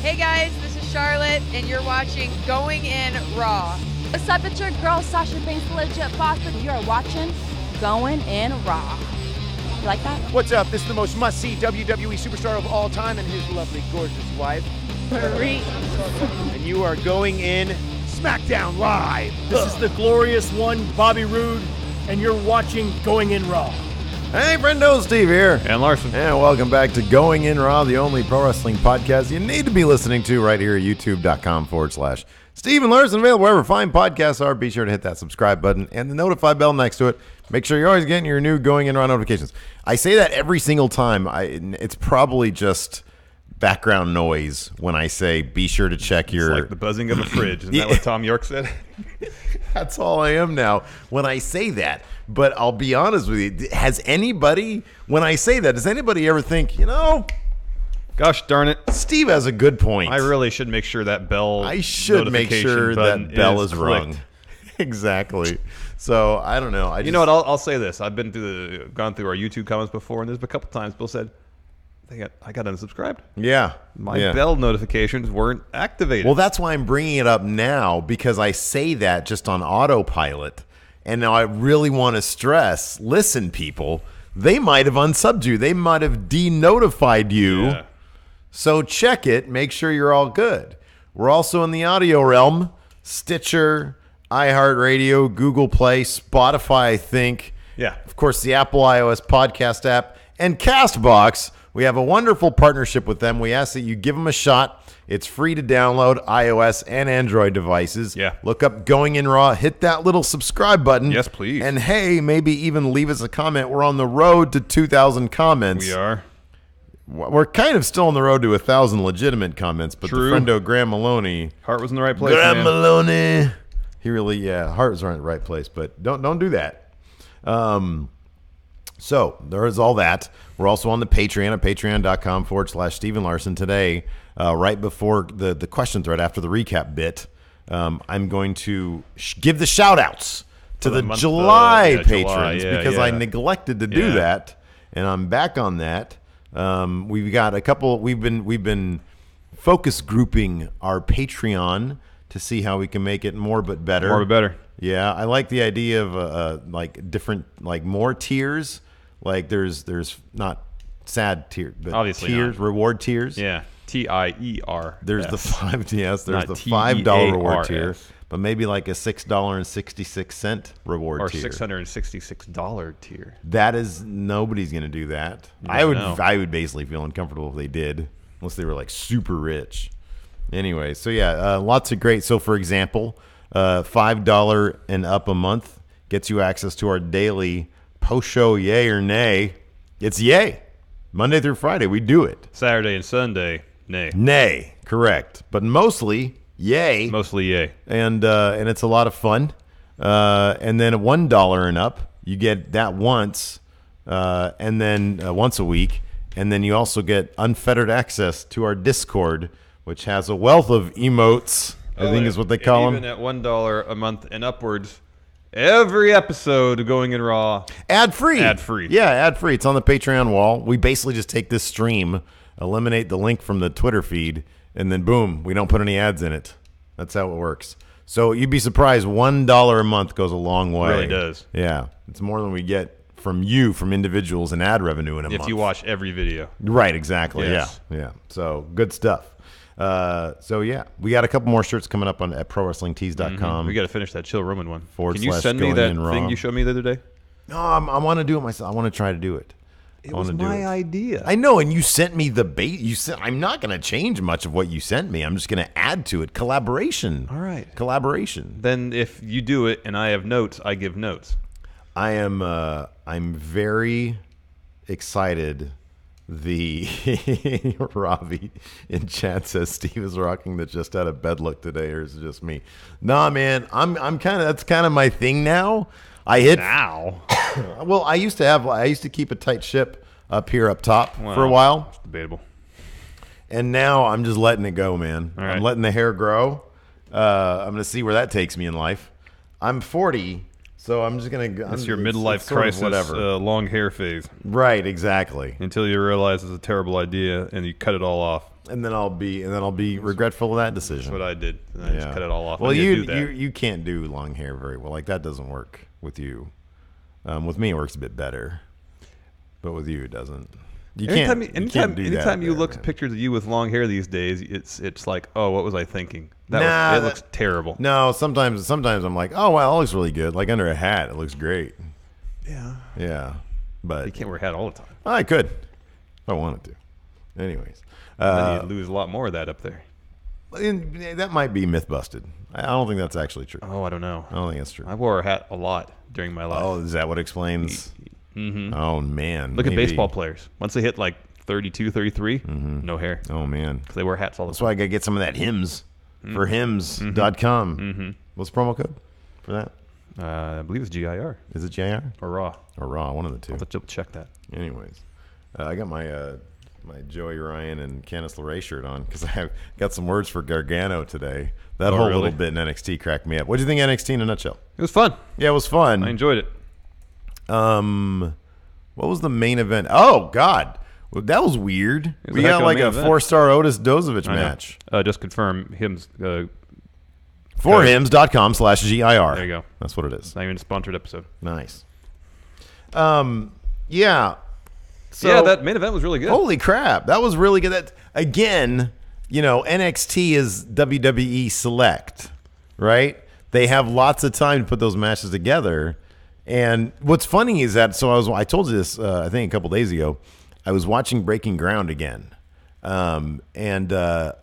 Hey guys, this is Charlotte, and you're watching Going In Raw. What's up, it's your girl Sasha Banks, legit boss, and you're watching Going In Raw. You like that? What's up? This is the most must-see WWE superstar of all time and his lovely, gorgeous wife, Reeves. and you are going in SmackDown Live. This is the glorious one, Bobby Roode, and you're watching Going In Raw. Hey, friendo, Steve here. And Larson. And welcome back to Going In Raw, the only pro wrestling podcast you need to be listening to right here at youtube.com/Steve and Larson, available wherever fine podcasts are. Be sure to hit that subscribe button and the notify bell next to it. Make sure you're always getting your new Going In Raw notifications. I say that every single time. It's probably just background noise when I say be sure to check your... It's like the buzzing of a fridge. Isn't that what Tom York said? That's all I am now when I say that. But I'll be honest with you. Has anybody, when I say that, does anybody ever think, Gosh darn it. Steve has a good point. I really should make sure that bell I should make sure that bell is rung. Exactly. So, I don't know. You know what? I'll say this. I've gone through our YouTube comments before, and there's been a couple times Bill said, I got unsubscribed. Yeah. My bell notifications weren't activated. Well, that's why I'm bringing it up now, because I say that just on autopilot. And now I really want to stress, listen, people, they might have unsubbed you. They might have de-notified you. Yeah. So check it. Make sure you're all good. We're also in the audio realm. Stitcher, iHeartRadio, Google Play, Spotify, I think. Yeah. Of course, the Apple iOS podcast app, and CastBox. We have a wonderful partnership with them. We ask that you give them a shot. It's free to download iOS and Android devices. Yeah. Look up Going In Raw. Hit that little subscribe button. Yes, please. And hey, maybe even leave us a comment. We're on the road to 2,000 comments. We are. We're kind of still on the road to 1,000 legitimate comments, but True. the friendo Graham Maloney. Heart was in the right place. Graham man. Maloney. He really, heart was in the right place, but don't do that. So there is all that. We're also on the Patreon at patreon.com/Stephen Larson today. Right before the question thread after the recap bit, I'm going to give the shout outs to the July patrons because I neglected to do that, and I'm back on that. We've got a couple. We've been focus grouping our Patreon to see how we can make it more but better. More but better. Yeah, I like the idea of like different, like more tiers. Like there's not sad tier, but obviously tiers, not. Reward tiers. Yeah, TIER. There's the $5. Yes, there's not the $5 reward TEARS. tier, but maybe like a $6.66 reward Or tier. $666 tier. That is, nobody's gonna do that. I would basically feel uncomfortable if they did, unless they were like super rich. Anyway, so yeah, lots of great. So for example, $5 and up a month gets you access to our daily post-show yay or nay. It's yay. Monday through Friday, we do it. Saturday and Sunday, nay. Nay, correct. But mostly yay. Mostly yay. And it's a lot of fun. And then at $1 and up, you get that once, and then once a week. And then you also get unfettered access to our Discord, which has a wealth of emotes, I think is what they call them. Even at $1 a month and upwards, every episode of Going In Raw. Ad-free. Ad-free. Yeah, ad-free. It's on the Patreon wall. We basically just take this stream, eliminate the link from the Twitter feed, and then boom, we don't put any ads in it. That's how it works. So you'd be surprised, $1 a month goes a long way. It really does. Yeah. It's more than we get from individuals in ad revenue in a month. If you watch every video. Right, exactly. Yes. Yeah. So good stuff. So yeah, we got a couple more shirts coming up at ProWrestlingTees.com. We got to finish that Chill Roman one. / Can you send me that thing you showed me the other day? No, I want to do it myself. I want to try to do it. It was my idea. I know, and you sent me the bait. You said I'm not going to change much of what you sent me. I'm just going to add to it. Collaboration. All right. Collaboration. Then if you do it and I have notes, I give notes. I'm very excited. The Ravi in chat says Steve is rocking the just out of bed look today, or is it just me? Nah, man, I'm kind of, that's kind of my thing now. Now. Well, I used to keep a tight ship up here up top for a while. It's debatable. And now I'm just letting it go, man. All right. I'm letting the hair grow. I'm going to see where that takes me in life. I'm 40, So I'm just gonna. It's your midlife crisis, long hair phase. Right, exactly. Until you realize it's a terrible idea and you cut it all off. And then I'll be regretful of that decision. That's what I did. And I just cut it all off. Well, you can't do long hair very well. Like that doesn't work with you. With me, it works a bit better, but with you, it doesn't. Anytime you look at pictures of you with long hair these days, it's like, oh, what was I thinking? It looks terrible. No, sometimes I'm like, oh wow, it looks really good. Like under a hat, it looks great. Yeah, but you can't wear a hat all the time. I could, if I wanted to. Anyways, then you'd lose a lot more of that up there. That might be myth busted. I don't think that's actually true. Oh, I don't know. I don't think that's true. I wore a hat a lot during my life. Oh, is that what explains? Mm-hmm. Oh man, look at baseball players. Once they hit like 32, 33, no hair. Oh man, because they wear hats all the time. That's why I gotta get some of that Hims for Hims.com. What's the promo code for that? I believe it's GIR. Is it GIR or Raw? Or Raw, one of the two. I'll have to check that. Anyways, I got my Joey Ryan and Candice LeRae shirt on because I have got some words for Gargano today. That whole little bit in NXT cracked me up. What do you think of NXT in a nutshell? It was fun. Yeah, it was fun. I enjoyed it. What was the main event? Oh God, well, that was weird. We got like a 4-star Otis Dozovich match. Just confirm Hims. Forhims.com/GIR. There you go. That's what it is. Not even a sponsored episode. Nice. Yeah. So, yeah, that main event was really good. Holy crap, that was really good. That again, NXT is WWE Select, right? They have lots of time to put those matches together. And what's funny is that I told you this I think a couple days ago. I was watching Breaking Ground again, and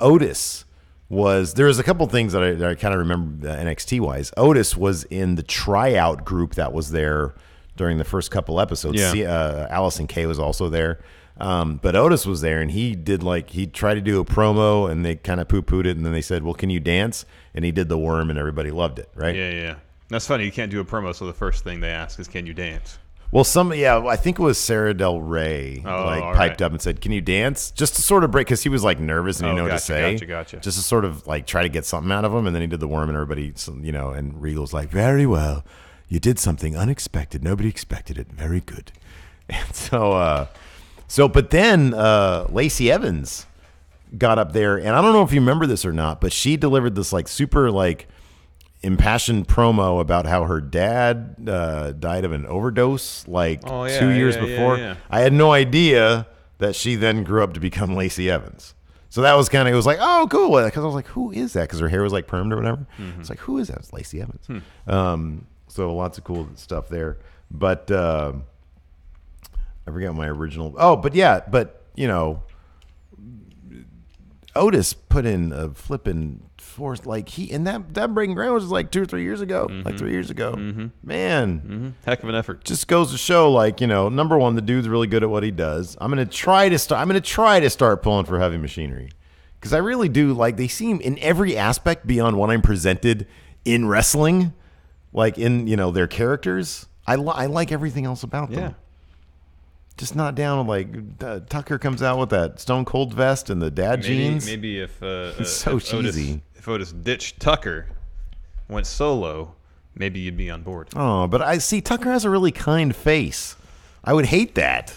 Otis was. There was a couple things that I kind of remember NXT wise. Otis was in the tryout group that was there during the first couple episodes. Yeah. Allison Kay was also there, but Otis was there, and he tried to do a promo, and they kind of poo-pooed it, and then they said, "Well, can you dance?" And he did the worm, and everybody loved it, right? Yeah. That's funny. You can't do a promo, so the first thing they ask is, "Can you dance?" Well, I think it was Sarah Del Rey piped up and said, "Can you dance?" Just to sort of break, because he was like nervous and he didn't know what to say. Gotcha. Just to sort of like try to get something out of him, and then he did the worm, and everybody, and Regal's like, "Very well, you did something unexpected. Nobody expected it. Very good." And but then Lacey Evans got up there, and I don't know if you remember this or not, but she delivered this like super like impassioned promo about how her dad died of an overdose 2 years before. Yeah. I had no idea that she then grew up to become Lacey Evans. So that was it was like, oh, cool. Because I was like, who is that? Because her hair was like permed or whatever. It's like, who is that? It's Lacey Evans. So lots of cool stuff there. But I forget my original. Oh, but Otis put in a flipping force that Breaking Ground was like 2 or 3 years ago. Like 3 years ago. Man. Heck of an effort. Just goes to show, number one, the dude's really good at what he does. I'm gonna try to start pulling for Heavy Machinery. Because I really do they seem in every aspect beyond what I'm presented in wrestling, in their characters. I like everything else about them. Yeah. Just not down Tucker comes out with that Stone Cold vest and the dad jeans. Maybe if it's so cheesy. If Otis ditched Tucker, went solo, maybe you'd be on board. Oh, but I see Tucker has a really kind face. I would hate that.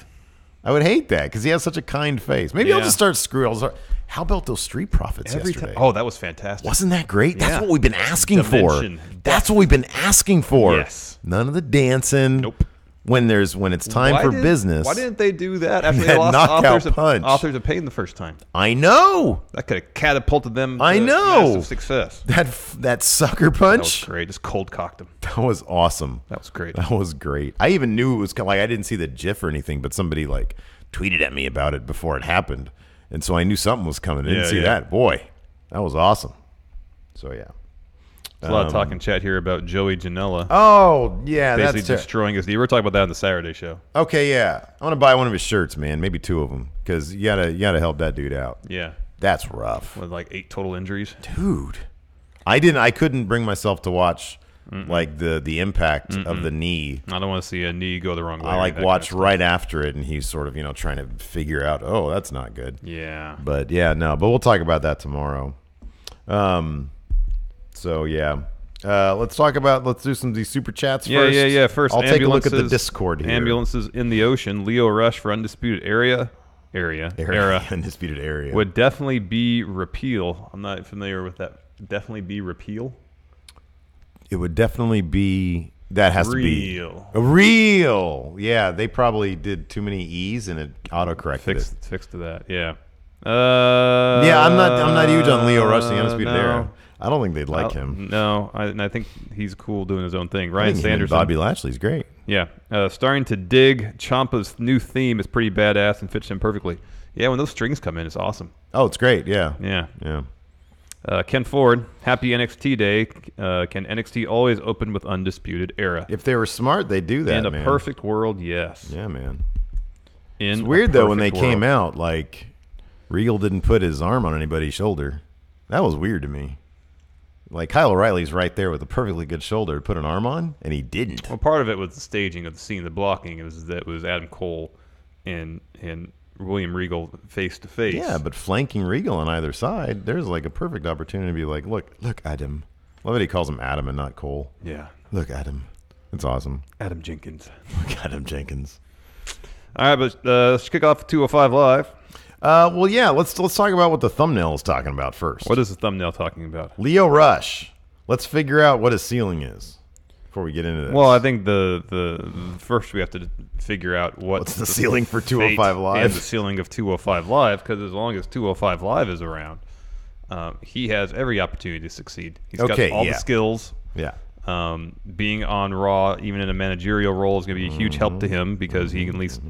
Because he has such a kind face. Maybe I'll just start screwing. How about those Street Profits yesterday? Oh, that was fantastic. Wasn't that great? That's what we've been asking for. That's what we've been asking for. Yes. None of the dancing. Nope. When it's time for business. Why didn't they do that after they lost Authors of Pain the first time? I know. That could have catapulted them to massive success. That sucker punch. That was great. Just cold cocked him. That was awesome. That was great. That was great. I even knew it was I didn't see the GIF or anything, but somebody tweeted at me about it before it happened. And so I knew something was coming. I didn't see that. Boy, that was awesome. So, yeah. There's a lot of talk in chat here about Joey Janela. Oh, yeah. Basically destroying his knee. We were talking about that on the Saturday show. Okay, yeah. I want to buy one of his shirts, man. Maybe 2 of them. Because you gotta help that dude out. Yeah. That's rough. With 8 total injuries. Dude. I couldn't bring myself to watch the impact of the knee. I don't want to see a knee go the wrong way. I watched right after it, and he's sort of trying to figure out, oh, that's not good. Yeah. But we'll talk about that tomorrow. So yeah. Let's do some of these super chats first. Yeah. First, I'll take a look at the Discord here. Ambulances in the ocean. Lio Rush for Undisputed Era. Undisputed Area. Would definitely be repeal. I'm not familiar with that. Definitely be repeal? It would definitely be... That has to be... Real. Yeah, they probably did too many E's and it auto-corrected it. Fixed to that, yeah. I'm not huge on Lio Rush, the Undisputed Era. I don't think they'd like him. No, I think he's cool doing his own thing. Ryan Sanderson. Bobby Lashley's great. Yeah. Starting to dig. Ciampa's new theme is pretty badass and fits him perfectly. Yeah, when those strings come in, it's awesome. Oh, it's great. Yeah. Ken Ford, happy NXT day. Can NXT always open with Undisputed Era? If they were smart, they'd do that, In a perfect world, yes. Yeah, man. It's weird, though, when they came out, like, Regal didn't put his arm on anybody's shoulder. That was weird to me. Like, Kyle O'Reilly's right there with a perfectly good shoulder to put an arm on, and he didn't. Well, part of it was the staging of the scene. The blocking was that it was Adam Cole and William Regal face to face. Yeah, but flanking Regal on either side, there's like a perfect opportunity to be like, look, Adam. Love that he calls him Adam and not Cole. Yeah. Look, Adam. It's awesome. Adam Jenkins. Look, Adam Jenkins. All right, but let's kick off 205 Live. Well, yeah, let's talk about what the thumbnail is talking about first. What is the thumbnail talking about? Lio Rush. Let's figure out what his ceiling is before we get into this. Well, I think the first we have to figure out what's the ceiling for 205 Live and the ceiling of 205 Live, because as long as 205 Live is around, he has every opportunity to succeed. He's got all the skills. Yeah. Being on Raw, even in a managerial role, is going to be a huge help to him because he can at least,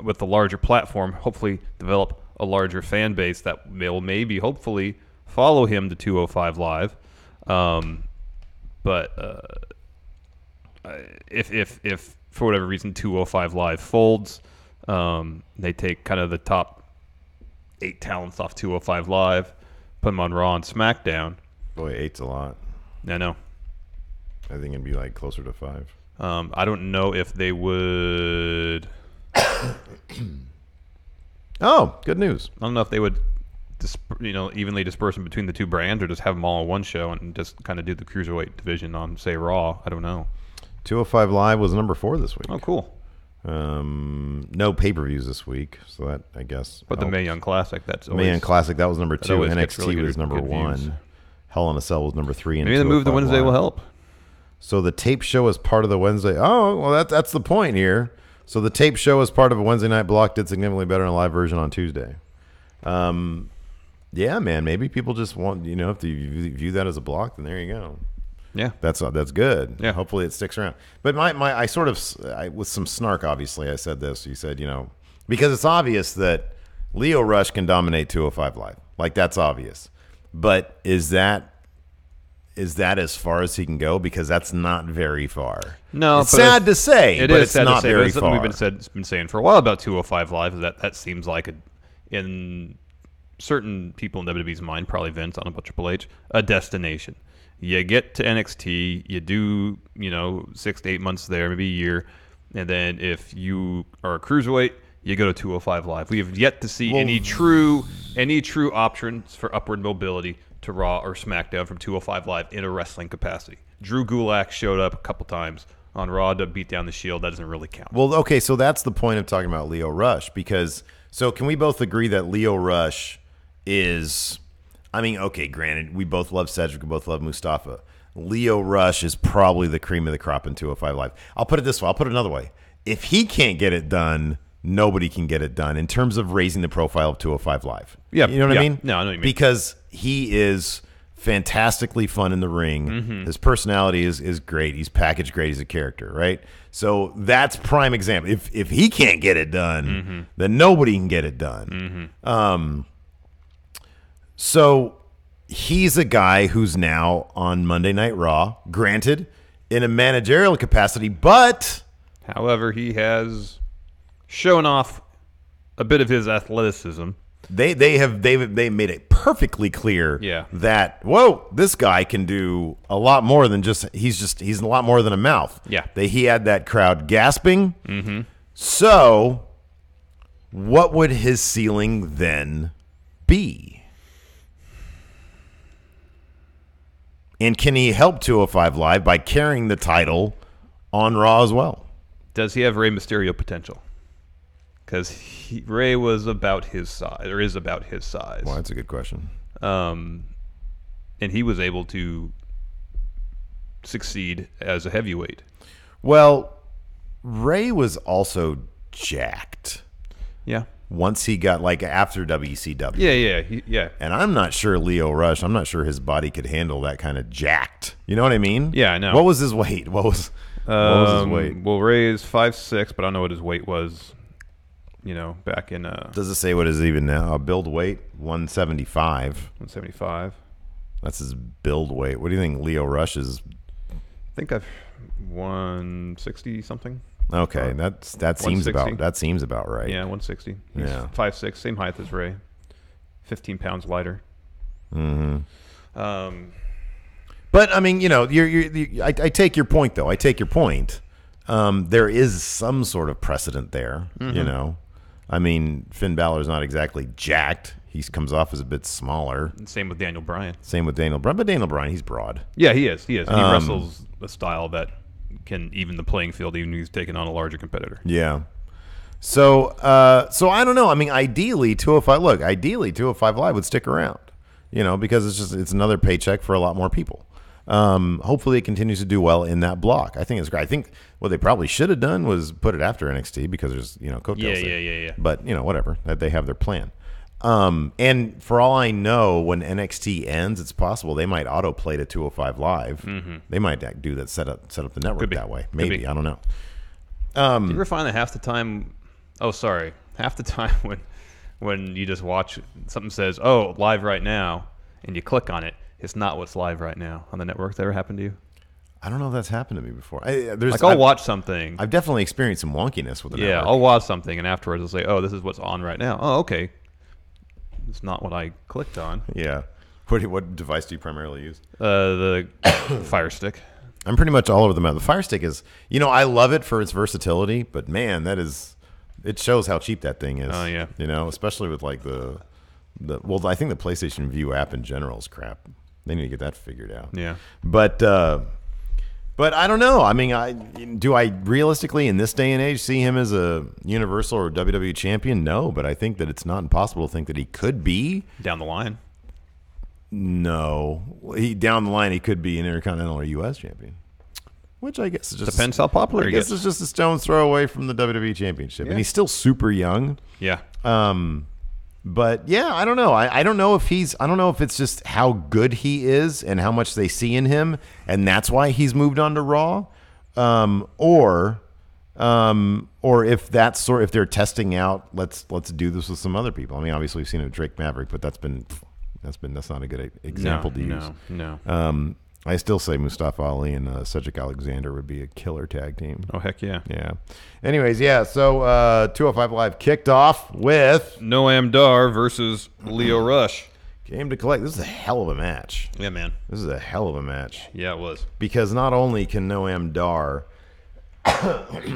with the larger platform, hopefully develop a larger fan base that will maybe, hopefully, follow him to 205 Live. But if for whatever reason 205 Live folds, they take kind of the top 8 talents off 205 Live, put them on Raw and SmackDown. Boy, 8's a lot. I know. I think it'd be like closer to 5. I don't know if they would. Oh, good news. I don't know if they would, evenly disperse them between the two brands, or just have them all in one show and just kind of do the cruiserweight division on, say, Raw. I don't know. 205 Live was number 4 this week. Oh, cool. No pay-per-views this week, so that, I guess. But helped. The Mae Young Classic, that was number 2. NXT really was number 1. Views. Hell in a Cell was number 3. Maybe the move to Wednesday will help. So the tape show is part of the Wednesday. Oh, well, that's the point here. So the tape show as part of a Wednesday night block did significantly better in a live version on Tuesday. Yeah, man. Maybe people just want, if you view that as a block, then there you go. Yeah, that's good. Yeah, hopefully it sticks around. But I sort of, with some snark, obviously, I said this. You said, because it's obvious that Lio Rush can dominate 205 Live. Like, that's obvious. But is that as far as he can go? Because that's not very far. No, it's sad to say, but it's not very far. We've been saying for a while about 205 Live is that seems like in certain people in WWE's mind, probably Vince, I don't know about Triple H, a destination. You get to NXT, you do 6 to 8 months there, maybe a year, and then if you are a cruiserweight, you go to 205 Live. We have yet to see any true options for upward mobility to Raw or SmackDown from 205 Live in a wrestling capacity. Drew Gulak showed up a couple times on Raw to beat down the Shield. That doesn't really count. Well, okay, so that's the point of talking about Lio Rush, because can we both agree that Lio Rush is, granted, we both love Cedric, we both love Mustafa. Lio Rush is probably the cream of the crop in 205 Live. I'll put it this way. I'll put it another way. If he can't get it done, nobody can get it done in terms of raising the profile of 205 Live. Yeah, you know what I mean? No, I know what you mean. Because he is fantastically fun in the ring. Mm-hmm. His personality is great. He's packaged great as a character, right? So that's prime example. If he can't get it done, then nobody can get it done. So he's a guy who's now on Monday Night Raw, granted, in a managerial capacity, but however, he has shown off a bit of his athleticism. They made it perfectly clear that this guy can do a lot more than he's a lot more than a mouth. Yeah. He had that crowd gasping. Mm-hmm. So what would his ceiling then be? And can he help 205 Live by carrying the title on Raw as well? Does he have Rey Mysterio potential? Because Rey was about his size, or is about his size. Well, that's a good question. And he was able to succeed as a heavyweight. Well, Rey was also jacked. Yeah. Once he got, like, after WCW. Yeah. And I'm not sure Lio Rush, I'm not sure his body could handle that kind of jacked. You know what I mean? Yeah, I know. What was his weight? What was his weight? Well, Rey is 5'6", but I don't know what his weight was, back in... Does it say what is even now? Build weight? 175. 175. That's his build weight. What do you think Lio Rush is? I think I've 160 something. Okay, that seems about right. Yeah, 160. He's Yeah. 5'6", same height as Rey. 15 pounds lighter. Mm-hmm. But I mean, I take your point though. I take your point. There is some sort of precedent there. Mm-hmm. I mean, Finn Balor's not exactly jacked. He comes off as a bit smaller. And same with Daniel Bryan. But Daniel Bryan, he's broad. Yeah, he is. He wrestles a style that can even the playing field, even if he's taking on a larger competitor. Yeah. So I don't know. I mean, ideally 205 Live would stick around, because it's another paycheck for a lot more people. Hopefully it continues to do well in that block. I think it's great. I think what they probably should have done was put it after NXT because there's, coattails there. Yeah. But, whatever. They have their plan. And for all I know, when NXT ends, it's possible they might autoplay to 205 Live. Mm-hmm. They might do that, set up the network that way. Maybe. I don't know. Do you ever find that half the time when you just watch, something says, oh, live right now, and you click on it, it's not what's live right now on the network? That ever happened to you? I don't know if that's happened to me before. I'll watch something. I've definitely experienced some wonkiness with the network. I'll watch something, and afterwards I'll say, oh, this is what's on right now. Oh, okay. It's not what I clicked on. Yeah. What device do you primarily use? The Fire Stick. I'm pretty much all over the map. The Fire Stick is, I love it for its versatility, but man, it shows how cheap that thing is. Oh, yeah. Especially with like I think the PlayStation View app in general is crap. They need to get that figured out. Yeah. But I don't know. I mean, do I realistically in this day and age see him as a Universal or WWE champion? No, but I think that it's not impossible to think that he could be. Down the line. No. Down the line, he could be an Intercontinental or U.S. champion. Which I guess is just... Depends how popular he gets. I guess it's just a stone's throw away from the WWE championship. Yeah. And he's still super young. Yeah. But yeah, I don't know. I don't know if it's just how good he is and how much they see in him, and that's why he's moved on to Raw, or if if they're testing out, let's do this with some other people. I mean, obviously we've seen it with Drake Maverick, but that's not a good example to use. No. I still say Mustafa Ali and Cedric Alexander would be a killer tag team. Oh, heck yeah. Yeah. Anyways, yeah, so 205 Live kicked off with... Noam Dar versus Lio Rush. Game to collect. This is a hell of a match. Yeah, man. This is a hell of a match. Yeah, it was. Because not only can Noam Dar...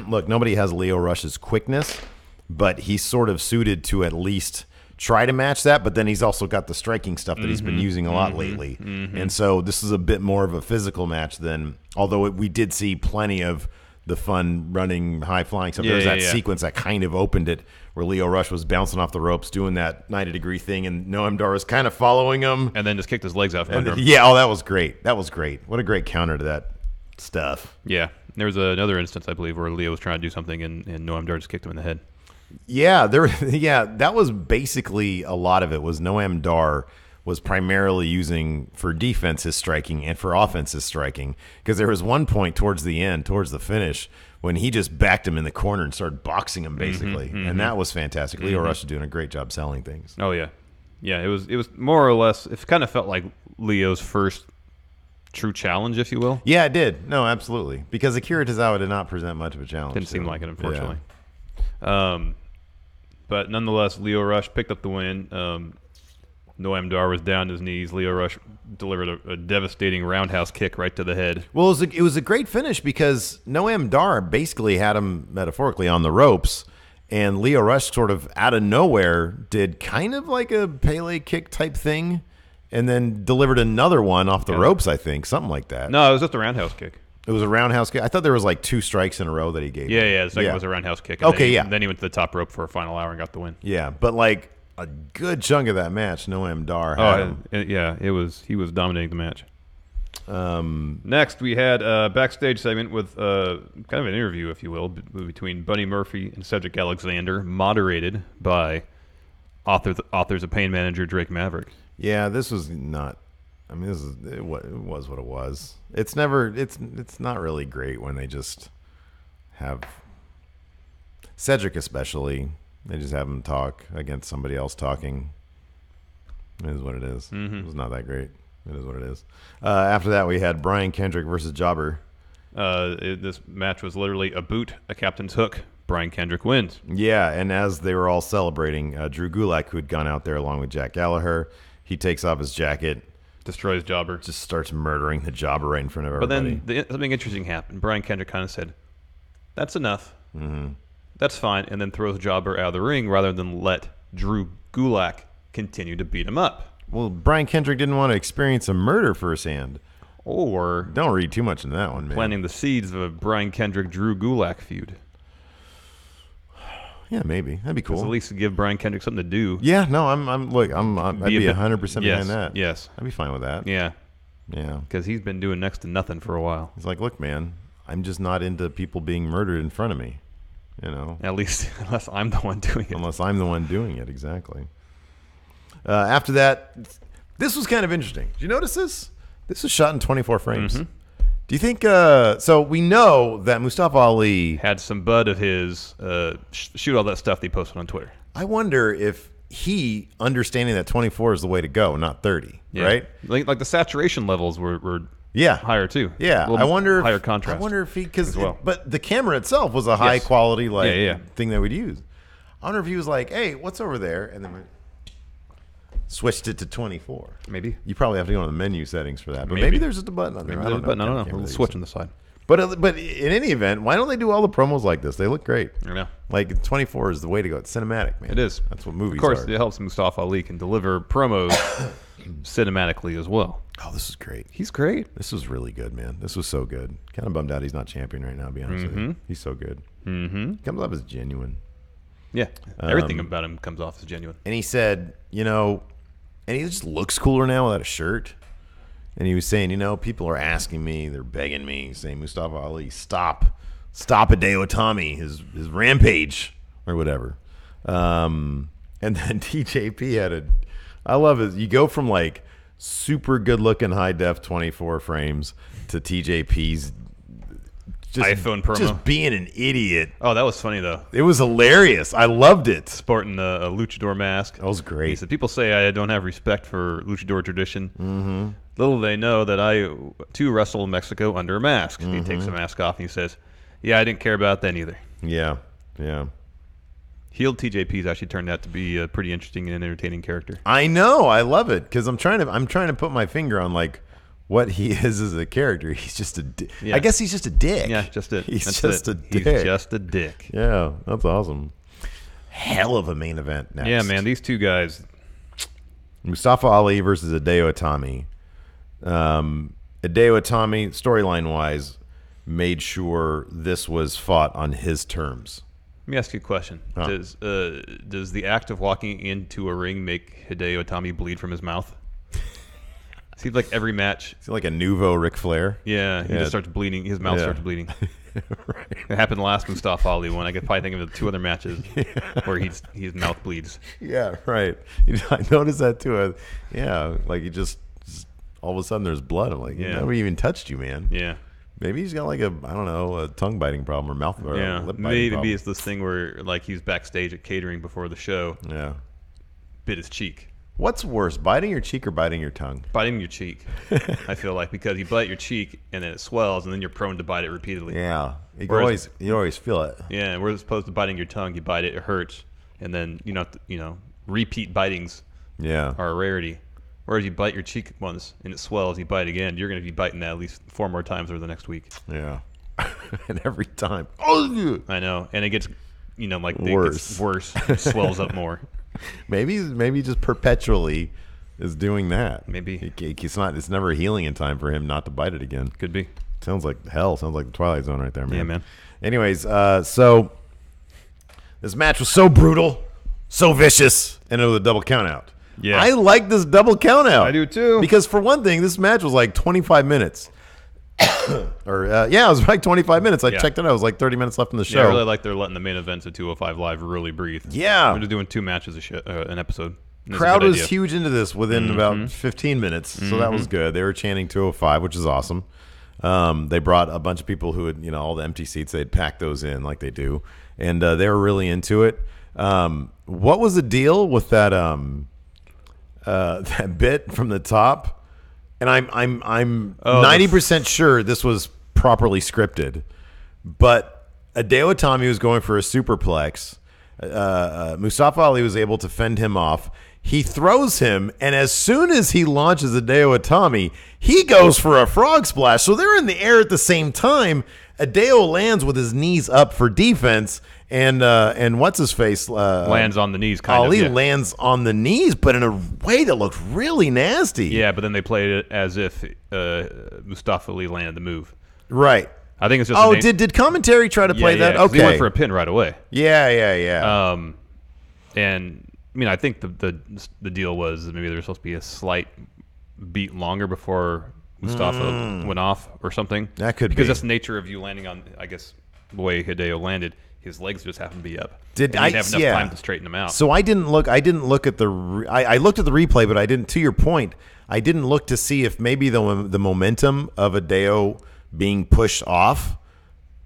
Look, nobody has Lio Rush's quickness, but he's sort of suited to at least... try to match that, but then he's also got the striking stuff that he's been using a lot lately. Mm-hmm. And so this is a bit more of a physical match than, although we did see plenty of the fun running, high-flying stuff. There was that sequence that kind of opened it where Lio Rush was bouncing off the ropes, doing that 90-degree thing, and Noam Dar was kind of following him. And then just kicked his legs out from under him. Yeah, that was great. That was great. What a great counter to that stuff. Yeah. There was another instance, I believe, where Lio was trying to do something, and Noam Dar just kicked him in the head. Yeah, that was basically a lot of it was Noam Dar was primarily using for defense his striking and for offense his striking, because there was one point towards the end, towards the finish, when he just backed him in the corner and started boxing him basically, and that was fantastic. Lio Rush is doing a great job selling things. Oh yeah, it was more or less. It kind of felt like Leo's first true challenge, if you will. Yeah, it did. No, absolutely, because Akira Tozawa did not present much of a challenge. Didn't seem like it, unfortunately. Yeah. But nonetheless, Lio Rush picked up the win. Noam Dar was down to his knees. Lio Rush delivered a devastating roundhouse kick right to the head. Well, it was a great finish because Noam Dar basically had him metaphorically on the ropes, and Lio Rush sort of out of nowhere did kind of like a Pele kick type thing, and then delivered another one off the ropes, I think. Something like that. No, it was just a roundhouse kick. It was a roundhouse kick. I thought there was like 2 strikes in a row that he gave. Yeah. The second was a roundhouse kick. And then he went to the top rope for a final hour and got the win. Yeah, but like a good chunk of that match, Noam Dar had him. He was dominating the match. Next, we had a backstage segment with kind of an interview, if you will, between Buddy Murphy and Cedric Alexander, moderated by Authors of Pain manager Drake Maverick. Yeah, this was not. I mean, it was what it was. It's not really great when they just have Cedric, especially. They just have him talk against somebody else talking. It is what it is. Mm-hmm. It was not that great. It is what it is. After that, we had Brian Kendrick versus Jobber. This match was literally a boot, a captain's hook. Brian Kendrick wins. Yeah, and as they were all celebrating, Drew Gulak, who had gone out there along with Jack Gallagher, he takes off his jacket. Destroys Jobber. Just starts murdering the Jobber right in front of everybody. But then something interesting happened. Brian Kendrick kind of said, "That's enough. Mm-hmm. That's fine," and then throws Jobber out of the ring rather than let Drew Gulak continue to beat him up. Well, Brian Kendrick didn't want to experience a murder firsthand. Or don't read too much into that one, man. Planting the seeds of a Brian Kendrick-Drew Gulak feud. Yeah, maybe that'd be cool. At least give Brian Kendrick something to do. Yeah, no, I'd be 100% behind that. Yes, I'd be fine with that. Yeah. Because he's been doing next to nothing for a while. He's like, look, man, I'm just not into people being murdered in front of me. You know, at least unless I'm the one doing it. Unless I'm the one doing it, exactly. After that, this was kind of interesting. Did you notice this? This was shot in 24 frames. Mm-hmm. Do you think so? We know that Mustafa Ali had some bud of his shoot all that stuff that he posted on Twitter. I wonder if he understanding that 24 is the way to go, not 30, right? Like the saturation levels were higher too. Yeah, I wonder higher contrast. I wonder if he well. But the camera itself was a high quality thing that we'd use. I wonder if he was like, "Hey, what's over there?" and then we switched it to 24. Maybe. You probably have to go on the menu settings for that. But maybe there's just a button on there. I don't know. I don't know. A little switch on the side. But in any event, why don't they do all the promos like this? They look great. I know. Like 24 is the way to go. It's cinematic, man. It is. That's what movies are. Of course, it helps Mustafa Ali can deliver promos cinematically as well. Oh, this is great. He's great. This was really good, man. This was so good. Kind of bummed out he's not champion right now, to be honest with you. He's so good. Mm-hmm. Comes off as genuine. Yeah. Everything about him comes off as genuine. And he said, and he just looks cooler now without a shirt. And he was saying, people are asking me, they're begging me, saying, Mustafa Ali, stop Hideo Itami, his rampage, or whatever. And then TJP I love it. You go from like super good looking high def 24 frames to TJP's iPhone promo. Just being an idiot. Oh, that was funny, though. It was hilarious. I loved it. Sporting a luchador mask. That was great. He said, people say I don't have respect for luchador tradition. Mm-hmm. Little they know that I, too, wrestle in Mexico under a mask. Mm-hmm. He takes the mask off and he says, yeah, I didn't care about that either. Yeah. Healed TJP's actually turned out to be a pretty interesting and entertaining character. I know. I love it because I'm trying to put my finger on like what he is as a character. He's just a dick. Yeah. I guess he's just a dick. Yeah, just a dick. He's just a dick. Yeah, that's awesome. Hell of a main event next. Yeah, man, these two guys. Mustafa Ali versus Hideo Itami. Hideo Itami, storyline-wise, made sure this was fought on his terms. Let me ask you a question. Huh. Does the act of walking into a ring make Hideo Itami bleed from his mouth? Seems like every match. Is he like a nouveau Ric Flair? Yeah, he just starts bleeding. His mouth starts bleeding. Right. It happened last Mustafa Ali one. I could probably think of the 2 other matches where his mouth bleeds. Yeah, right. I noticed that too. Like he just all of a sudden there's blood. I'm like, nobody even touched you, man. Yeah. Maybe he's got like a tongue biting problem or mouth or lip biting maybe problem. It's this thing where like he's backstage at catering before the show. Yeah. Bit his cheek. What's worse, biting your cheek or biting your tongue? Biting your cheek, I feel like, because you bite your cheek and then it swells and then you're prone to bite it repeatedly. Yeah, you always feel it. Yeah, whereas opposed to biting your tongue, you bite it, it hurts, and then repeat bitings are a rarity. Whereas you bite your cheek once and it swells, you bite again, you're going to be biting that at least 4 more times over the next week. Yeah, and every time. I know, and it gets worse. It gets worse, it swells up more. Maybe just perpetually is doing that. Maybe. It's not. It's never healing in time for him not to bite it again. Could be. Sounds like hell. Sounds like the Twilight Zone right there, man. Yeah, man. Anyways, so this match was so brutal, so vicious, and it was a double count out. Yeah. I like this double count out. I do too. Because for one thing, this match was like 25 minutes. It was like 25 minutes. I checked it out. It was like 30 minutes left in the show. Yeah, I really like they're letting the main events of 205 Live really breathe. Yeah. We're just doing 2 matches an episode. Crowd was huge into this within about 15 minutes, so that was good. They were chanting 205, which is awesome. They brought a bunch of people who had, all the empty seats. They'd pack those in like they do, and they were really into it. What was the deal with that that bit from the top? And I'm 90% sure this was properly scripted, but Hideo Itami was going for a superplex. Mustafa Ali was able to fend him off. He throws him, and as soon as he launches Hideo Itami, he goes for a frog splash. So they're in the air at the same time. Hideo lands with his knees up for defense, and what's his face lands on the knees. Ali lands on the knees, but in a way that looked really nasty. Yeah, but then they played it as if Mustafa Ali landed the move. Right. I think it's just. Did commentary try to play that? Okay, he went for a pin right away. Yeah. And I mean, I think the deal was maybe there was supposed to be a slight beat longer before Mustafa went off or something. That could because be. that's the nature of you landing on. I guess the way Hideo landed, his legs just happened to be up. Did I have enough time to straighten them out? So I didn't look at the. I looked at the replay, but I didn't. To your point, I didn't look to see if maybe the momentum of Hideo being pushed off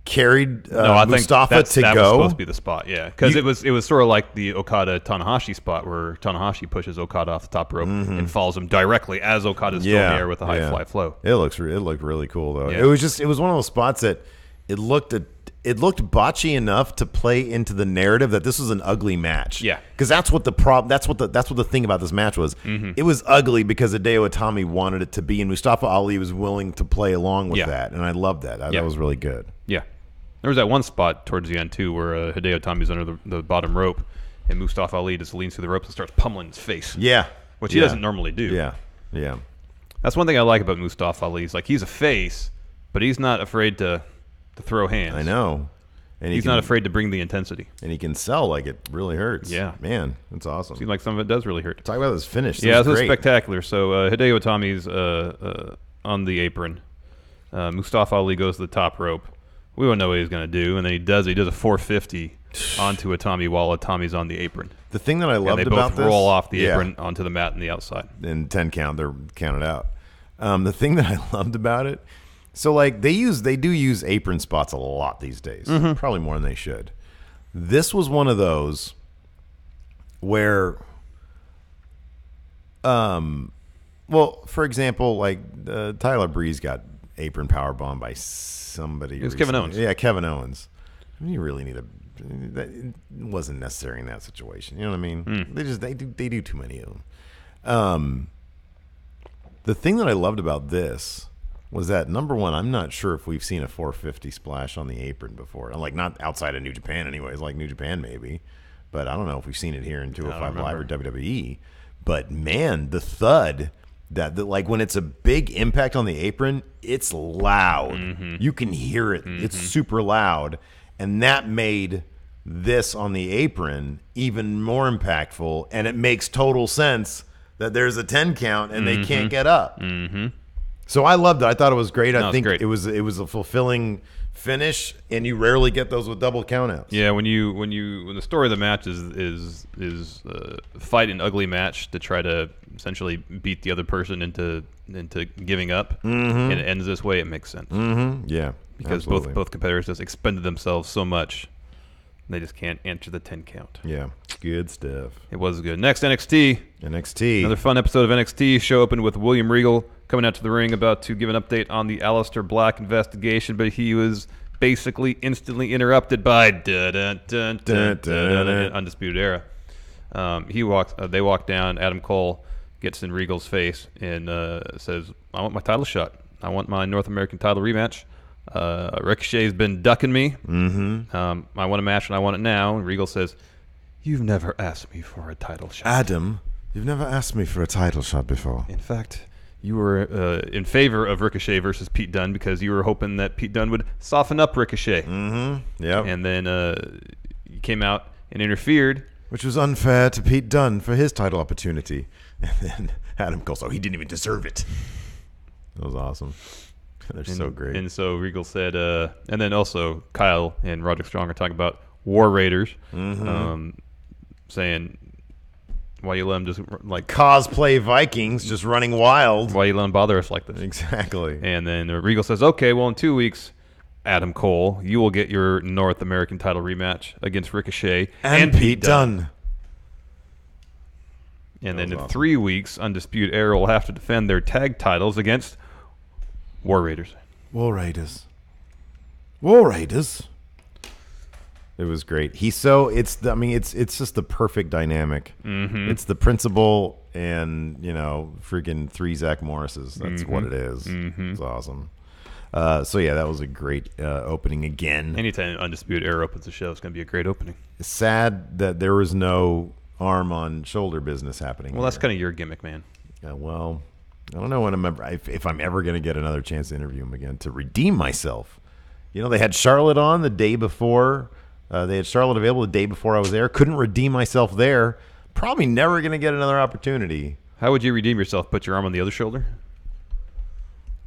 carried Mustafa to that go. Was supposed to be the spot, yeah, because it was sort of like the Okada Tanahashi spot where Tanahashi pushes Okada off the top rope and follows him directly as Okada's still in the air with a high fly flow. It looked really cool though. Yeah. It was one of those spots that it looked botchy enough to play into the narrative that this was an ugly match. Yeah, because that's what the problem. That's what the thing about this match was. It was ugly because Hideo Itami wanted it to be, and Mustafa Ali was willing to play along with that, and I loved that. That was really good. Yeah, there was that one spot towards the end too where Hideo Itami's under the bottom rope, and Mustafa Ali just leans through the ropes and starts pummeling his face. Yeah, which he doesn't normally do. Yeah. That's one thing I like about Mustafa Ali. He's a face, but he's not afraid to throw hands. I know. And he's not afraid to bring the intensity. And he can sell like it really hurts. Yeah. Man, that's awesome. Seems like some of it does really hurt. Talk about this finish. This was spectacular. So Hideo Itami's on the apron. Mustafa Ali goes to the top rope. We don't know what he's going to do. And then he does a 450 onto Itami while Itami's on the apron. The thing that I loved about this. They both roll off the apron onto the mat on the outside. And 10 count, they're counted out. The thing that I loved about it, so like they do use apron spots a lot these days, probably more than they should. This was one of those where, for example, like Tyler Breeze got apron powerbomb by somebody. It was Kevin Owens. Yeah, Kevin Owens. I mean, you really need it wasn't necessary in that situation. You know what I mean? They do too many of them. The thing that I loved about this was that, number one, I'm not sure if we've seen a 450 splash on the apron before. Like, not outside of New Japan anyways, like New Japan maybe. But I don't know if we've seen it here in 205 Live or WWE. But, man, the thud, that like when it's a big impact on the apron, it's loud. You can hear it. It's super loud. And that made this on the apron even more impactful. And it makes total sense that there's a 10 count and they can't get up. So I loved it. I thought it was great. I think it was a fulfilling finish, and you rarely get those with double countouts. Yeah, when the story of the match is fight an ugly match to try to essentially beat the other person into giving up, and it ends this way, it makes sense. Yeah, because absolutely. both competitors just expended themselves so much, they just can't enter the 10 count. Yeah, good stuff. It was good. Next, NXT. NXT. Another fun episode of NXT. Show opened with William Regal coming out to the ring about to give an update on the Aleister Black investigation, but he was basically instantly interrupted by Undisputed Era. They walk down. Adam Cole gets in Regal's face and says, "I want my title shot. I want my North American title rematch. Ricochet's been ducking me. I want a match and I want it now." And Regal says, "You've never asked me for a title shot." Adam, You've never asked me for a title shot before. In fact, you were in favor of Ricochet versus Pete Dunne because you were hoping that Pete Dunne would soften up Ricochet. Mm-hmm. Yep. And then you came out and interfered. Which was unfair to Pete Dunne for his title opportunity. And then Adam Cole, he didn't even deserve it. That was awesome. They're so great. And so Regal said, and then also Kyle and Roderick Strong are talking about War Raiders, saying, why you let them just like cosplay Vikings just running wild? Why you let them bother us like this? Exactly. And then Regal says, okay, well, in 2 weeks, Adam Cole, you will get your North American title rematch against Ricochet and Pete Dunne. And then in 3 weeks, Undisputed Era will have to defend their tag titles against War Raiders. War Raiders. War Raiders. It was great. It's just the perfect dynamic. Mm-hmm. It's the principal and, freaking 3 Zach Morrises. That's what it is. Mm-hmm. It's awesome. That was a great opening again. Anytime Undisputed Era opens the show, it's going to be a great opening. It's sad that there was no arm on shoulder business happening. Well, that's kind of your gimmick, man. Well, I don't know if I'm ever going to get another chance to interview him again to redeem myself. They had Charlotte on the day before. They had Charlotte available the day before I was there. Couldn't redeem myself there. Probably never going to get another opportunity. How would you redeem yourself? Put your arm on the other shoulder?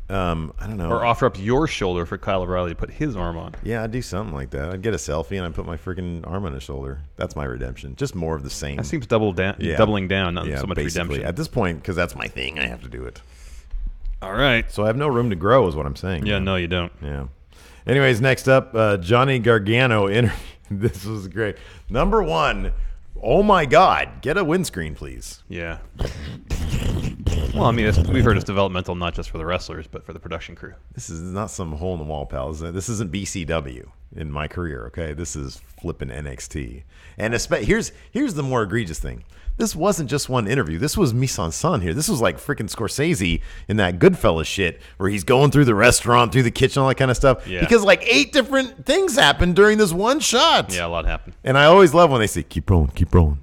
I don't know. Or offer up your shoulder for Kyle O'Reilly to put his arm on. Yeah, I'd do something like that. I'd get a selfie and I'd put my freaking arm on his shoulder. That's my redemption. Just more of the same. That seems doubling down, not so much redemption. At this point, because that's my thing, I have to do it. All right. So I have no room to grow is what I'm saying. Yeah, no, you don't. Yeah. Anyways, next up, Johnny Gargano interview. This was great. Number 1, oh my God, get a windscreen, please. Yeah. Well, we've heard it's developmental not just for the wrestlers, but for the production crew. This is not some hole in the wall, pal. This isn't BCW in my career, okay? This is flipping NXT. And here's the more egregious thing. This wasn't just one interview. This was mise-en-scène here. This was like freaking Scorsese in that Goodfellas shit where he's going through the restaurant, through the kitchen, all that kind of stuff. Yeah. Because 8 different things happened during this one shot. Yeah, a lot happened. And I always love when they say, keep rolling, keep rolling.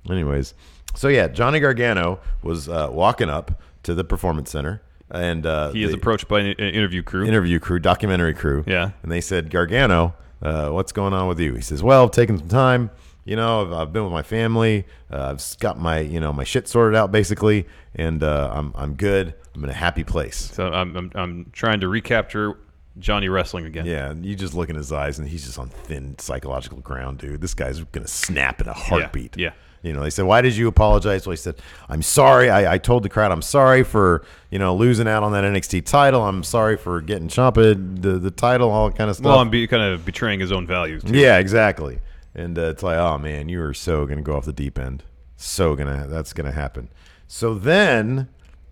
Anyways, so yeah, Johnny Gargano was walking up to the Performance Center. And he is approached by an interview crew. Documentary crew. Yeah. And they said, Gargano, what's going on with you? He says, well, I've taken some time. I've been with my family. I've got my, my shit sorted out basically, and I'm good. I'm in a happy place. So I'm trying to recapture Johnny wrestling again. Yeah, you just look in his eyes, and he's just on thin psychological ground, dude. This guy's gonna snap in a heartbeat. Yeah. They said, why did you apologize? Well, he said, I'm sorry. I told the crowd I'm sorry for, losing out on that NXT title. I'm sorry for getting Ciampa the title, all that kind of stuff. Well, I'm kind of betraying his own values, too. Yeah, exactly. And it's like, oh, man, you are so going to go off the deep end. That's going to happen. So then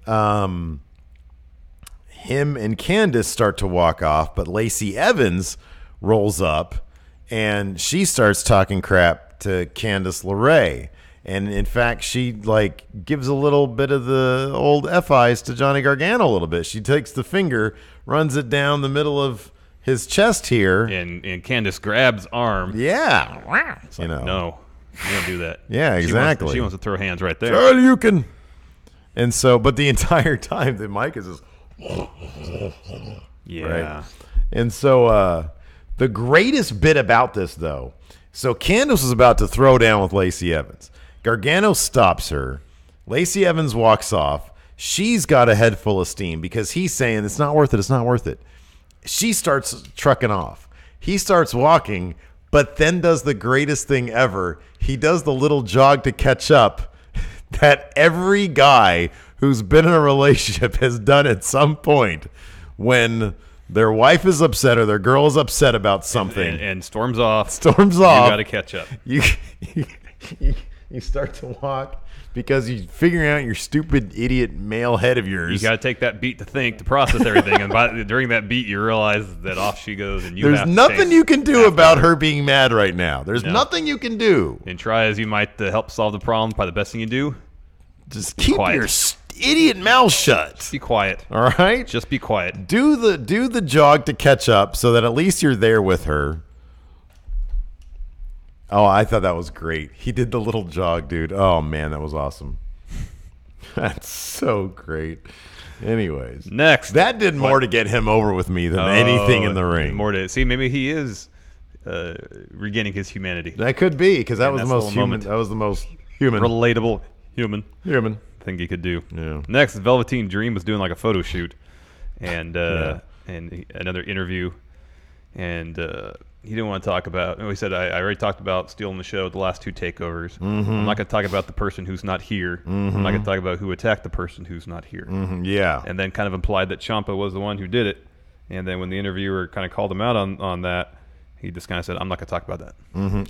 him and Candice start to walk off, but Lacey Evans rolls up, and she starts talking crap to Candice LeRae. And in fact, she gives a little bit of the old F-eyes to Johnny Gargano a little bit. She takes the finger, runs it down the middle of his chest here. And Candice grabs arm. Yeah. It's like, no, you don't do that. Yeah, exactly. She wants to throw hands right there. Sure, you can. And so, but the entire time, the mic is just. Yeah. Right? And so, the greatest bit about this, though, so Candice was about to throw down with Lacey Evans. Gargano stops her. Lacey Evans walks off. She's got a head full of steam because he's saying, it's not worth it, it's not worth it. She starts trucking off. He starts walking, but then does the greatest thing ever. He does the little jog to catch up that every guy who's been in a relationship has done at some point when their wife is upset or their girl is upset about something. And storms off. You got to catch up. You start to walk because you're figuring out your stupid idiot male head of yours. You got to take that beat to think, to process everything. And during that beat, you realize that off she goes. And there's nothing you can do about her being mad right now. There's nothing you can do. And try as you might to help solve the problem, probably the best thing you do, just keep your idiot mouth shut. Just be quiet. All right? Just be quiet. Do the jog to catch up so that at least you're there with her. Oh, I thought that was great. He did the little jog, dude. Oh, man, that was awesome. That's so great. Anyways. Next. That did more to get him over with me than anything in the ring. More to see, maybe he is regaining his humanity. That could be, because that was the most human. moment. That was the most human. Relatable human Thing he could do. Yeah. Next, Velveteen Dream was doing like a photo shoot and another interview, and he didn't want to talk about. He said, "I already talked about stealing the show, the last 2 takeovers. I'm not going to talk about the person who's not here. I'm not going to talk about who attacked the person who's not here." Yeah. And then kind of implied that Ciampa was the one who did it. And then when the interviewer kind of called him out on that, he just kind of said, "I'm not going to talk about that."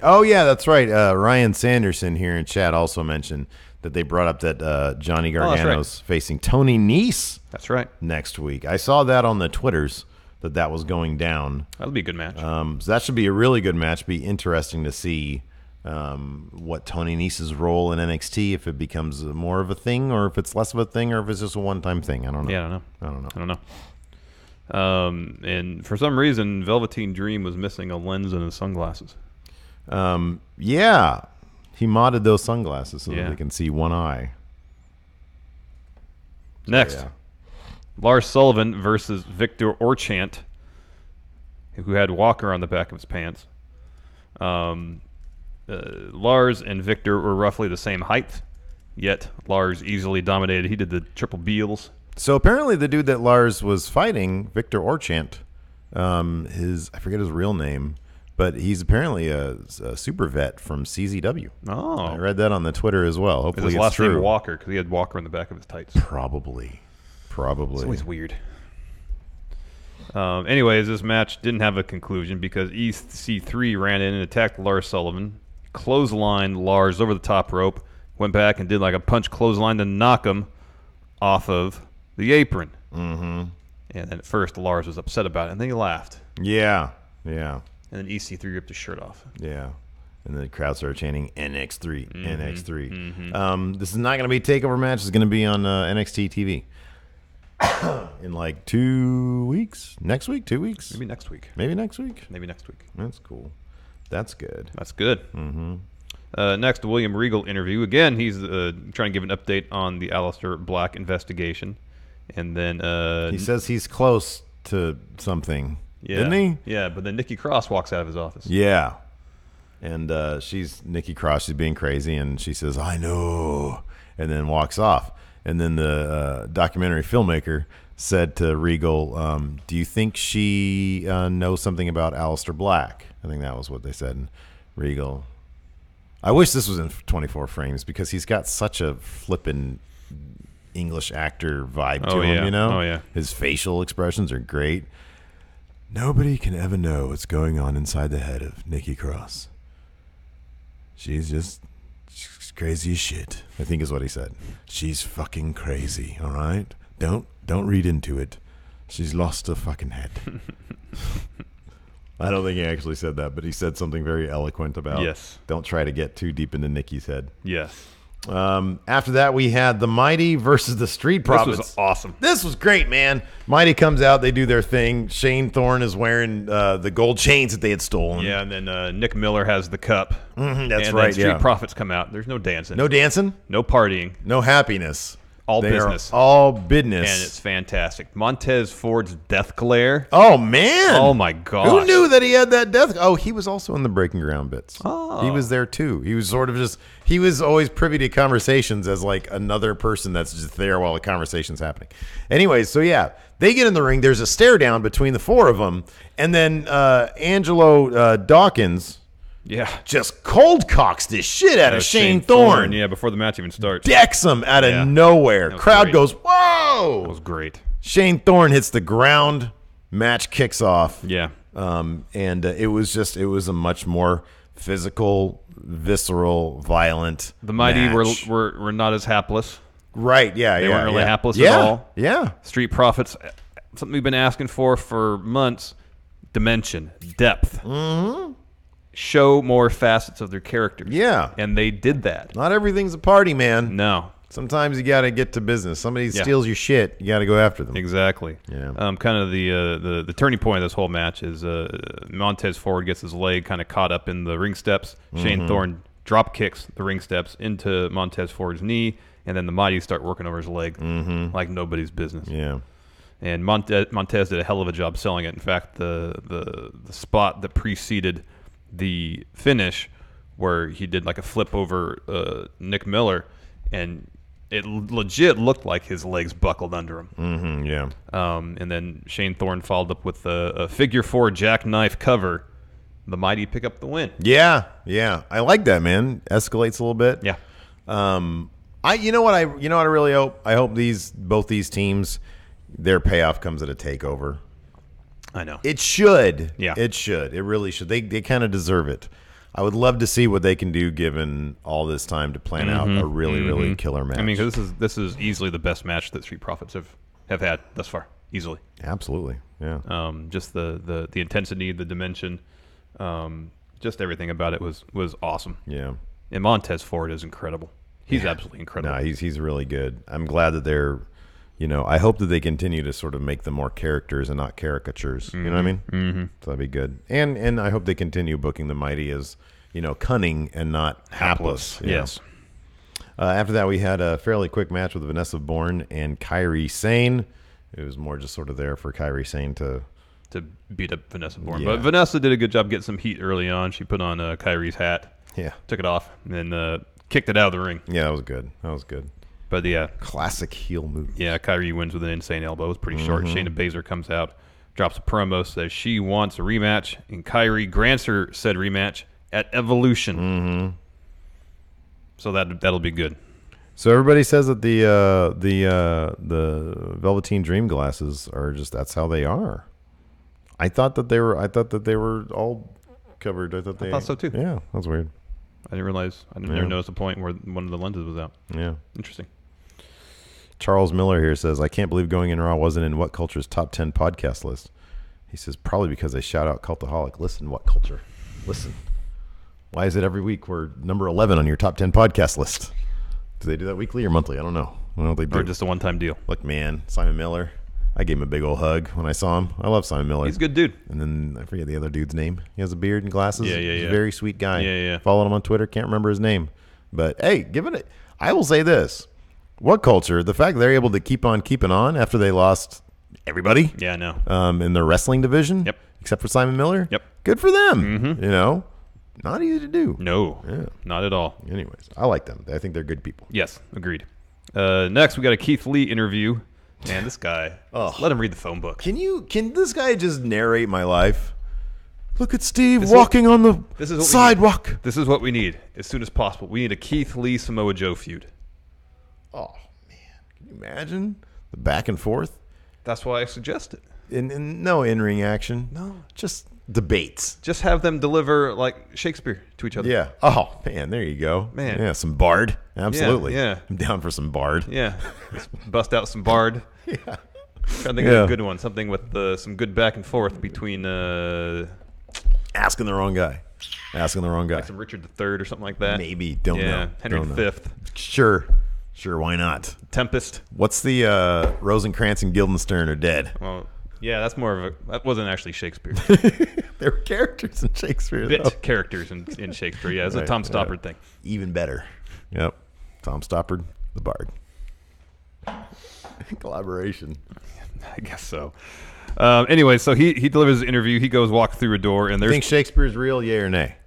Oh, yeah, that's right. Ryan Sanderson here in chat also mentioned that they brought up that Johnny Gargano's facing Tony Nese. That's right. Next week. I saw that on the Twitters that was going down. That'll be a good match. So that should be a really good match. Be interesting to see what Tony Nese's role in NXT, if it becomes more of a thing or if it's less of a thing or if it's just a one-time thing. I don't know. Yeah, I don't know. And for some reason, Velveteen Dream was missing a lens in his sunglasses. Yeah. He modded those sunglasses so that they can see one eye. Next, Lars Sullivan versus Viktor Orchant, who had Walker on the back of his pants. Lars and Viktor were roughly the same height, yet Lars easily dominated. He did the triple Beals. So apparently the dude that Lars was fighting, Viktor Orchant, I forget his real name, but he's apparently a super vet from CZW. Oh. I read that on the Twitter as well. Hopefully his it's last true. name Walker, because he had Walker on the back of his tights. Probably. It's always weird. Anyways, this match didn't have a conclusion because EC3 ran in and attacked Lars Sullivan, clotheslined Lars over the top rope, went back and did like a punch clothesline to knock him off of the apron. And then at first Lars was upset about it, and then he laughed. Yeah. And then EC3 ripped his shirt off. Yeah. And the crowd started chanting NX3, NX3. This is not going to be a takeover match. It's going to be on NXT TV in like 2 weeks. Next week? 2 weeks? Maybe next week. That's cool. That's good. Next, William Regal interview. Again, he's trying to give an update on the Aleister Black investigation. And then he says he's close to something. Yeah. Didn't he? Yeah, but then Nikki Cross walks out of his office. Yeah. And she's Nikki Cross. She's being crazy, and she says, "I know," and then walks off. And then the documentary filmmaker said to Regal, "Do you think she knows something about Aleister Black?" I think that was what they said. And Regal, I wish this was in 24 frames because he's got such a flippin' English actor vibe to him, you know? Oh, yeah. His facial expressions are great. Nobody can ever know what's going on inside the head of Nikki Cross. She's crazy as shit, I think is what he said. She's fucking crazy, all right? Don't read into it. She's lost her fucking head. I don't think he actually said that, but he said something very eloquent about don't try to get too deep into Nikki's head. Yes. After that, we had the Mighty versus the Street Profits. This was awesome. This was great, man. Mighty comes out. They do their thing. Shane Thorne is wearing the gold chains that they had stolen. Yeah, and then Nick Miller has the cup. That's and right, then Street Profits come out. There's no dancing. No dancing? No partying. No happiness. All They business. are all business. And it's fantastic. Montez Ford's Death Glare. Oh, man. Oh, my God. Who knew that he had that death? Oh, he was also in the Breaking Ground bits. Oh. He was there, too. He was sort of just, he was always privy to conversations as like another person that's just there while the conversation's happening. Anyways, so yeah, they get in the ring. There's a stare down between the four of them. And then Angelo Dawkins just cold cocks the shit out of Shane Thorne. Yeah, before the match even starts. Decks him out of nowhere. Crowd great. goes, whoa. That was great. Shane Thorne hits the ground. Match kicks off. Yeah. And it was a much more physical, visceral, violent The Mighty match. were not as hapless. Right, yeah, They weren't really hapless yeah, at all. Yeah. Street Profits, something we've been asking for months. Dimension, depth. Show more facets of their characters. Yeah. And they did that. Not everything's a party, man. No. Sometimes you got to get to business. Somebody Yeah. steals your shit, you got to go after them. Exactly. Yeah. Kind of the turning point of this whole match is Montez Ford gets his leg kind of caught up in the ring steps. Shane Thorne drop kicks the ring steps into Montez Ford's knee, and then the Mighty start working over his leg like nobody's business. Yeah. And Montez did a hell of a job selling it. In fact, the spot that preceded the finish, where he did like a flip over Nick Miller, and it legit looked like his legs buckled under him. Yeah. And then Shane Thorne followed up with a figure 4 jackknife cover. The Mighty pick up the win. Yeah. I like that, man. Escalates a little bit. Yeah. You know what I really hope? I hope both these teams, their payoff comes at a takeover. I know. It should. Yeah. It should. It really should. They kind of deserve it. I would love to see what they can do given all this time to plan out a really, really killer match. I mean, 'cause this is easily the best match that Street Profits have had thus far. Easily. Absolutely. Yeah. Just the intensity, the dimension, just everything about it was awesome. Yeah. And Montez Ford is incredible. He's absolutely incredible. No, he's really good. I'm glad that they're, I hope that they continue to sort of make them more characters and not caricatures. You know what I mean? Mm-hmm. So that'd be good. And I hope they continue booking the Mighty as, cunning and not hapless. Yes. After that, we had a fairly quick match with Vanessa Bourne and Kairi Sane. It was more just sort of there for Kairi Sane to beat up Vanessa Bourne. Yeah. But Vanessa did a good job getting some heat early on. She put on Kairi's hat. Yeah. Took it off and then kicked it out of the ring. Yeah, that was good. But yeah. Classic heel move. Yeah, Kairi wins with an insane elbow. It was pretty short. Shayna Baszler comes out, drops a promo, says she wants a rematch, and Kairi grants her said rematch at Evolution. So that'll be good. So everybody says that the Velveteen Dream glasses are that's how they are. I thought that they were all covered. I thought so too. Yeah, that's weird. I didn't realize. I never noticed the point where one of the lenses was out. Yeah. Interesting. Charles Miller here says, I can't believe Going In Raw wasn't in What Culture's top 10 podcast list. He says, probably because they shout out Cultaholic. Listen, What Culture. Listen. Why is it every week we're number 11 on your top 10 podcast list? Do they do that weekly or monthly? I don't know. I don't know what they do. Or just a one-time deal. Look, man, Simon Miller. I gave him a big old hug when I saw him. I love Simon Miller. He's a good dude. And then I forget the other dude's name. He has a beard and glasses. Yeah. He's a very sweet guy. Yeah. Followed him on Twitter. Can't remember his name. But, hey, I will say this. What Culture, the fact they're able to keep on keeping on after they lost everybody Yeah, I know. in their wrestling division, Yep. except for Simon Miller, Yep. good for them. Not easy to do. No, Yeah. not at all. Anyways, I like them. I think they're good people. Yes, agreed. Next, we got a Keith Lee interview. Man, this guy. Let him read the phone book. Can this guy just narrate my life? Look at Steve This walking on the This is what sidewalk. This is what we need as soon as possible. We need a Keith Lee Samoa Joe feud. Oh, man. Can you imagine the back and forth? That's why I suggested. And no in-ring action. No. Just debates. Just have them deliver like Shakespeare to each other. Yeah. Oh, man, there you go. Man. Yeah, some Bard. Absolutely. Yeah. I'm down for some Bard. Yeah. Let's bust out some Bard. Yeah. Trying to think of a good one. Something with some good back and forth between Asking the wrong guy. like some Richard III or something like that. Maybe. Don't know. Henry Don't know. V. Sure. Why not? Tempest. What's the Rosencrantz and Guildenstern are dead? Well, yeah, that's more of that wasn't actually Shakespeare. They were characters in Shakespeare. Bit though. characters in Shakespeare. Yeah, it's a Right, Tom Stoppard thing. Even better. Yep. Tom Stoppard, the Bard. Collaboration. I guess so. Anyway, so he delivers his interview. He goes walk through a door, and You think Shakespeare's real, yay or nay?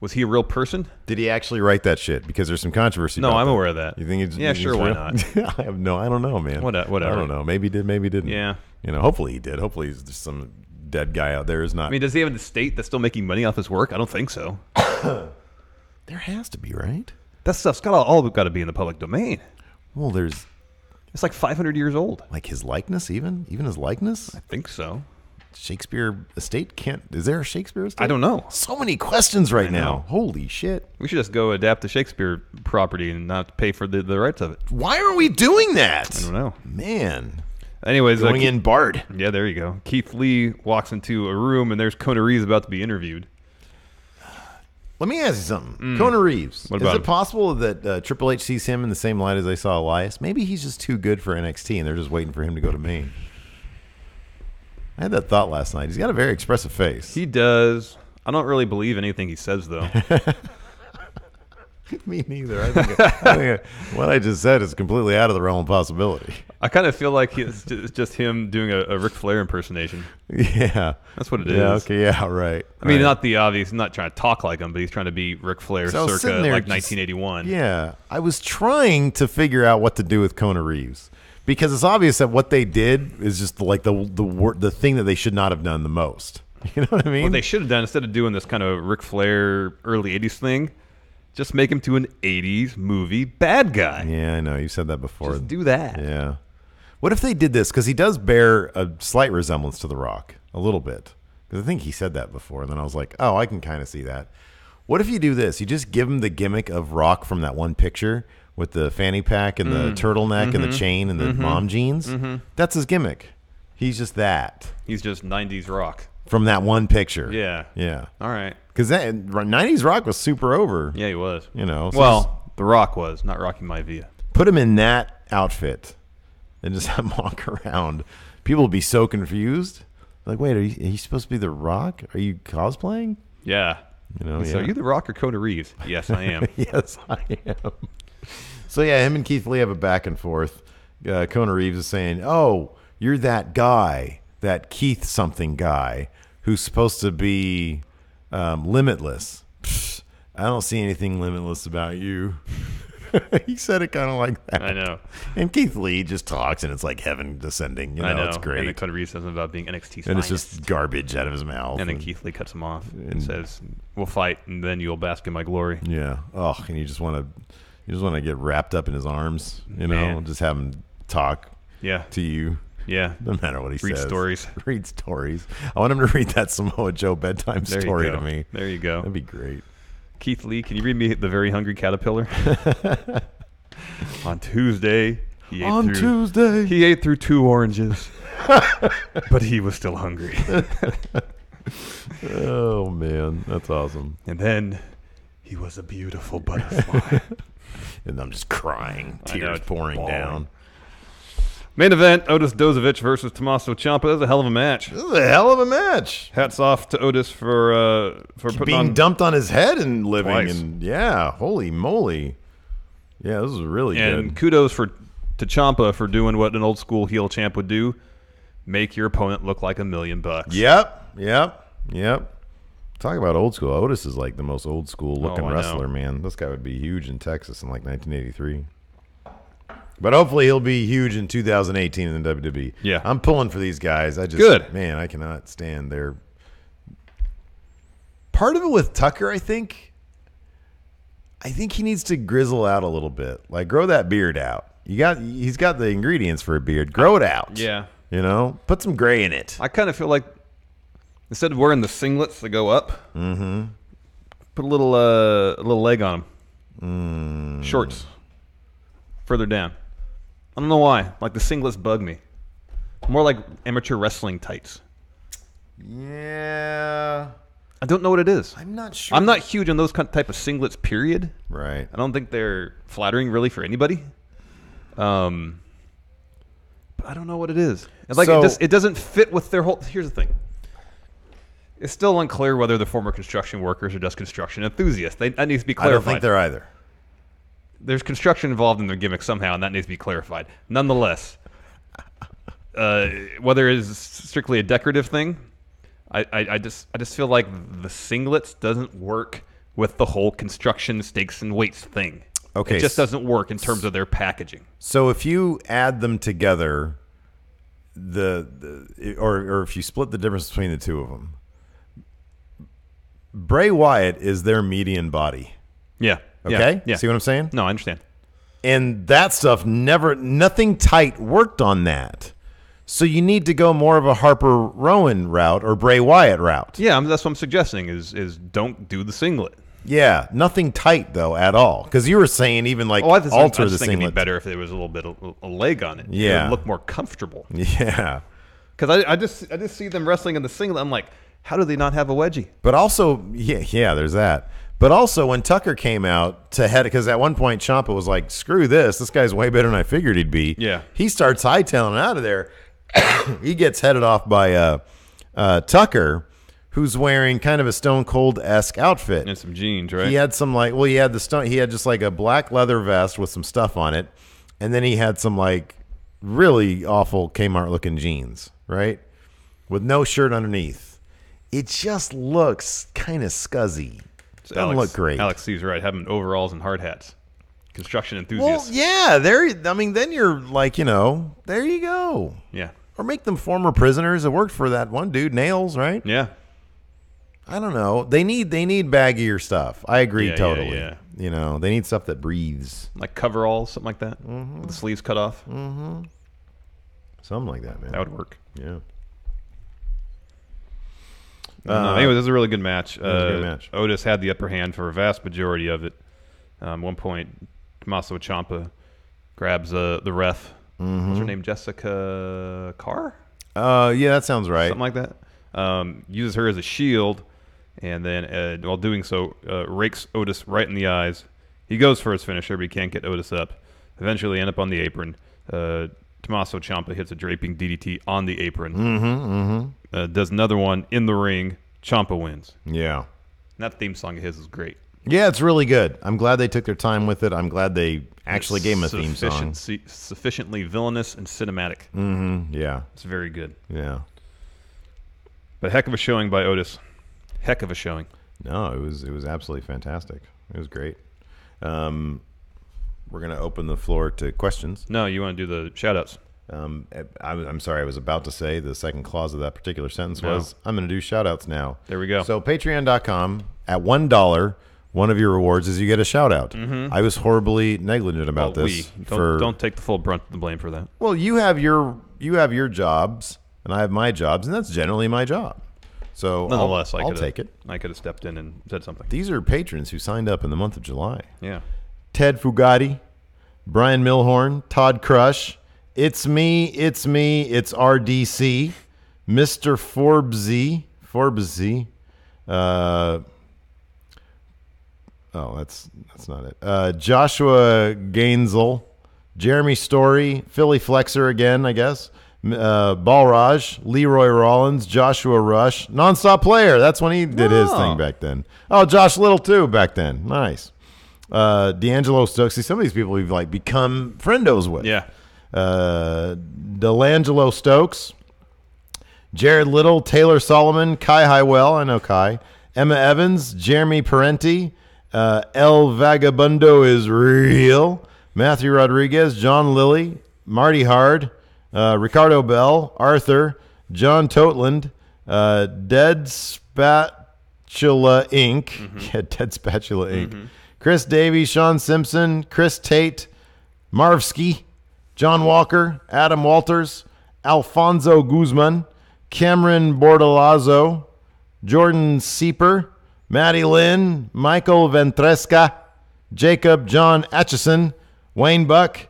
was he a real person? Did he actually write that shit? Because there's some controversy. No, about I'm that. aware of that. You think it's Yeah, sure, why real? not? I don't know, man. Whatever. I don't know. Maybe he did, maybe he didn't. Yeah. Hopefully he did. Hopefully he's just some dead guy out there who's not. I mean, does he have an estate that's still making money off his work? I don't think so. There has to be, right? That stuff's all got to be in the public domain. Well, there's It's like 500 years old. like his likeness, even his likeness. I think so. Shakespeare estate can't. Is there a Shakespeare estate? I don't know. So many questions right know. now. Holy shit! We should just go adapt the Shakespeare property and not pay for the rights of it. Why are we doing that? I don't know. Man. Anyways, Going in Bard. Yeah, there you go. Keith Lee walks into a room and there's Kona Reeves about to be interviewed. Let me ask you something. Kona Reeves. What Is about it him? possible that Triple H sees him in the same light as they saw Elias? Maybe he's just too good for NXT and they're just waiting for him to go to Maine. I had that thought last night. He's got a very expressive face. He does. I don't really believe anything he says, though. Me neither. I think what I just said is completely out of the realm of possibility. I kind of feel like it's just him doing a Ric Flair impersonation. Yeah. That's what it is. Yeah, okay, yeah, right. I mean, right. not the obvious, not trying to talk like him, but he's trying to be Ric Flair So I was circa sitting there like just- 1981. Yeah. I was trying to figure out what to do with Kona Reeves. Because it's obvious that what they did is just like the thing that they should not have done the most. You know what I mean? What they should have done, instead of doing this kind of Ric Flair early 80s thing, just make him to an 80s movie bad guy. Yeah, I know. You said that before. Just do that. Yeah. What if they did this? Because he does bear a slight resemblance to The Rock. A little bit. Because I think he said that before. And then I was like, oh, I can kind of see that. What if you do this? You just give him the gimmick of Rock from that one picture with the fanny pack and the turtleneck and the chain and the mom jeans. That's his gimmick. He's just that. He's just 90s Rock. From that one picture. Yeah. Yeah. All right. Because 90s Rock was super over. Yeah, he was. You know. So Well, The Rock was, not Rocky Maivia. put him in that outfit and just have him walk around. People will be so confused. Like, wait, are you supposed to be The Rock? Are you cosplaying? Yeah. You know, So yeah. are you The Rock or Kona Reeves? Yes, I am. Yes, I am. So, yeah, him and Keith Lee have a back and forth. Kona Reeves is saying, oh, you're that guy, that Keith something guy who's supposed to be limitless. Psh, I don't see anything limitless about you. He said it kind of like that. I know. And Keith Lee just talks, and it's like heaven descending. You know, I know. it's great. And then Kona Reeves says something about being NXT's And it's finest. just garbage out of his mouth. And then Keith Lee cuts him off and says, "We'll fight, and then you'll bask in my glory." Yeah. Oh, and you just want to get wrapped up in his arms. You know, Man. just have him talk Yeah. to you. Yeah. No matter what he Read says. stories. Read stories. I want him to read that Samoa Joe bedtime There story you go. to me. There you go. That'd be great. Keith Lee, can you read me The Very Hungry Caterpillar? On Tuesday, he ate through 2 oranges, but he was still hungry. Oh man, that's awesome. And then he was a beautiful butterfly. And I'm just crying, I know, tears it's pouring bawling. down. Main event: Otis Dozovic versus Tommaso Ciampa. It was a hell of a match. This is a hell of a match. Hats off to Otis for putting Being on. dumped on his head and living, Twice. and yeah, holy moly, yeah, this was really And good. kudos to Ciampa for doing what an old school heel champ would do: make your opponent look like $1 million. Yep. Talk about old school. Otis is like the most old school looking I know. wrestler, man. This guy would be huge in Texas in like 1983. But hopefully he'll be huge in 2018 in the WWE. Yeah. I'm pulling for these guys. Good. Man, I cannot stand their. Part of it with Tucker, I think he needs to grizzle out a little bit. Like, grow that beard out. He's got the ingredients for a beard. Grow it out. Yeah. You know, put some gray in it. I kind of feel like instead of wearing the singlets that go up, put a little leg on them. Shorts. Further down. I don't know why. Like the singlets bug me. More like amateur wrestling tights. Yeah. I don't know what it is. I'm not sure. I'm not huge on those type of singlets, period. Right. I don't think they're flattering really for anybody. But I don't know what it is. It's like So- it doesn't fit with their whole. Here's the thing. It's still unclear whether the former construction workers are just construction enthusiasts. That needs to be I clarified. don't think they're either. There's construction involved in their gimmick somehow, and that needs to be clarified. Nonetheless, whether it is strictly a decorative thing, I just feel like the singlets doesn't work with the whole construction stakes and weights thing. Okay, It just doesn't work in terms of their packaging. So if you add them together, or if you split the difference between the two of them, Bray Wyatt is their median body. Yeah. Okay? Yeah. See what I'm saying? No, I understand. And that stuff nothing tight worked on that. So you need to go more of a Harper Rowan route or Bray Wyatt route. Yeah, that's what I'm suggesting is don't do the singlet. Yeah, nothing tight though at all. Because you were saying even like I just alter think the it'd be singlet. better if there was a little bit of a leg on it. Yeah. It would look more comfortable. Yeah. Because I just see them wrestling in the singlet. I'm like, how do they not have a wedgie? But also, yeah, there's that. But also when Tucker came out to head, because at one point Ciampa was like, "Screw this! This guy's way better than I figured he'd be." Yeah. He starts hightailing out of there. He gets headed off by Tucker, who's wearing kind of a Stone Cold-esque outfit and some jeans, right? He had some he had he had just like a black leather vest with some stuff on it, and then he had some like really awful Kmart looking jeans, right, with no shirt underneath. It just looks kind of scuzzy. Doesn't look great. Alex C's right. Having overalls and hard hats. Construction enthusiasts. Well, yeah, then you're like, there you go. Yeah. Or make them former prisoners. It worked for that one dude, Nails, right? Yeah. I don't know. They need baggier stuff. I agree totally. Yeah. They need stuff that breathes. Like coveralls, something like that, with the sleeves cut off. Mm-hmm. Something like that, man. That would work. Yeah. Anyway, this is a really good match. It was a good match. Otis had the upper hand for a vast majority of it. At one point, Tommaso Ciampa grabs the ref. Mm-hmm. What's her name? Jessica Carr? Yeah, that sounds right. Something like that. Uses her as a shield, and then while doing so, rakes Otis right in the eyes. He goes for his finisher, but he can't get Otis up. Eventually end up on the apron. Tommaso Ciampa hits a draping DDT on the apron. Does another one in the ring. Ciampa wins. Yeah. And that theme song of his is great. Yeah, it's really good. I'm glad they took their time with it. I'm glad they actually gave him a theme song. Sufficiently villainous and cinematic. Mm-hmm. Yeah. It's very good. Yeah. But heck of a showing by Otis. Heck of a showing. No, it was absolutely fantastic. It was great. We're going to open the floor to questions. No, you want to do the shout-outs. I'm sorry, I was about to say the second clause of that particular sentence was, I'm going to do shout-outs now. There we go. So patreon.com, at $1, one of your rewards is you get a shout-out. Mm-hmm. I was horribly negligent about this. Don't take the full brunt of the blame for that. Well, you have your jobs, and I have my jobs, and that's generally my job. So nonetheless, I'll take it. I could have stepped in and said something. These are patrons who signed up in the month of July. Yeah. Ted Fugatti, Brian Milhorn, Todd Crush, It's Me, it's RDC, Mr. Forbesy, that's not it. Joshua Gainsel, Jeremy Story, Philly Flexer again, I guess. Balraj, Leroy Rollins, Joshua Rush, Nonstop Player. That's when he did his thing back then. Oh, Josh Little too back then. Nice. D'Angelo Stokes. See, some of these people we've like become friendos with. Yeah. Delangelo Stokes, Jared Little, Taylor Solomon, Kai Highwell. I know Kai. Emma Evans, Jeremy Parenti, El Vagabundo is real. Matthew Rodriguez, John Lilly, Marty Hard, Ricardo Bell, Arthur, John Totland, Dead Spatula Inc. Mm-hmm. Yeah, Dead Spatula Inc. Mm-hmm. Chris Davies, Sean Simpson, Chris Tate, Marvsky, John Walker, Adam Walters, Alfonso Guzman, Cameron Bordalazzo, Jordan Sieper, Maddie Lynn, Michael Ventresca, Jacob John Atchison, Wayne Buck,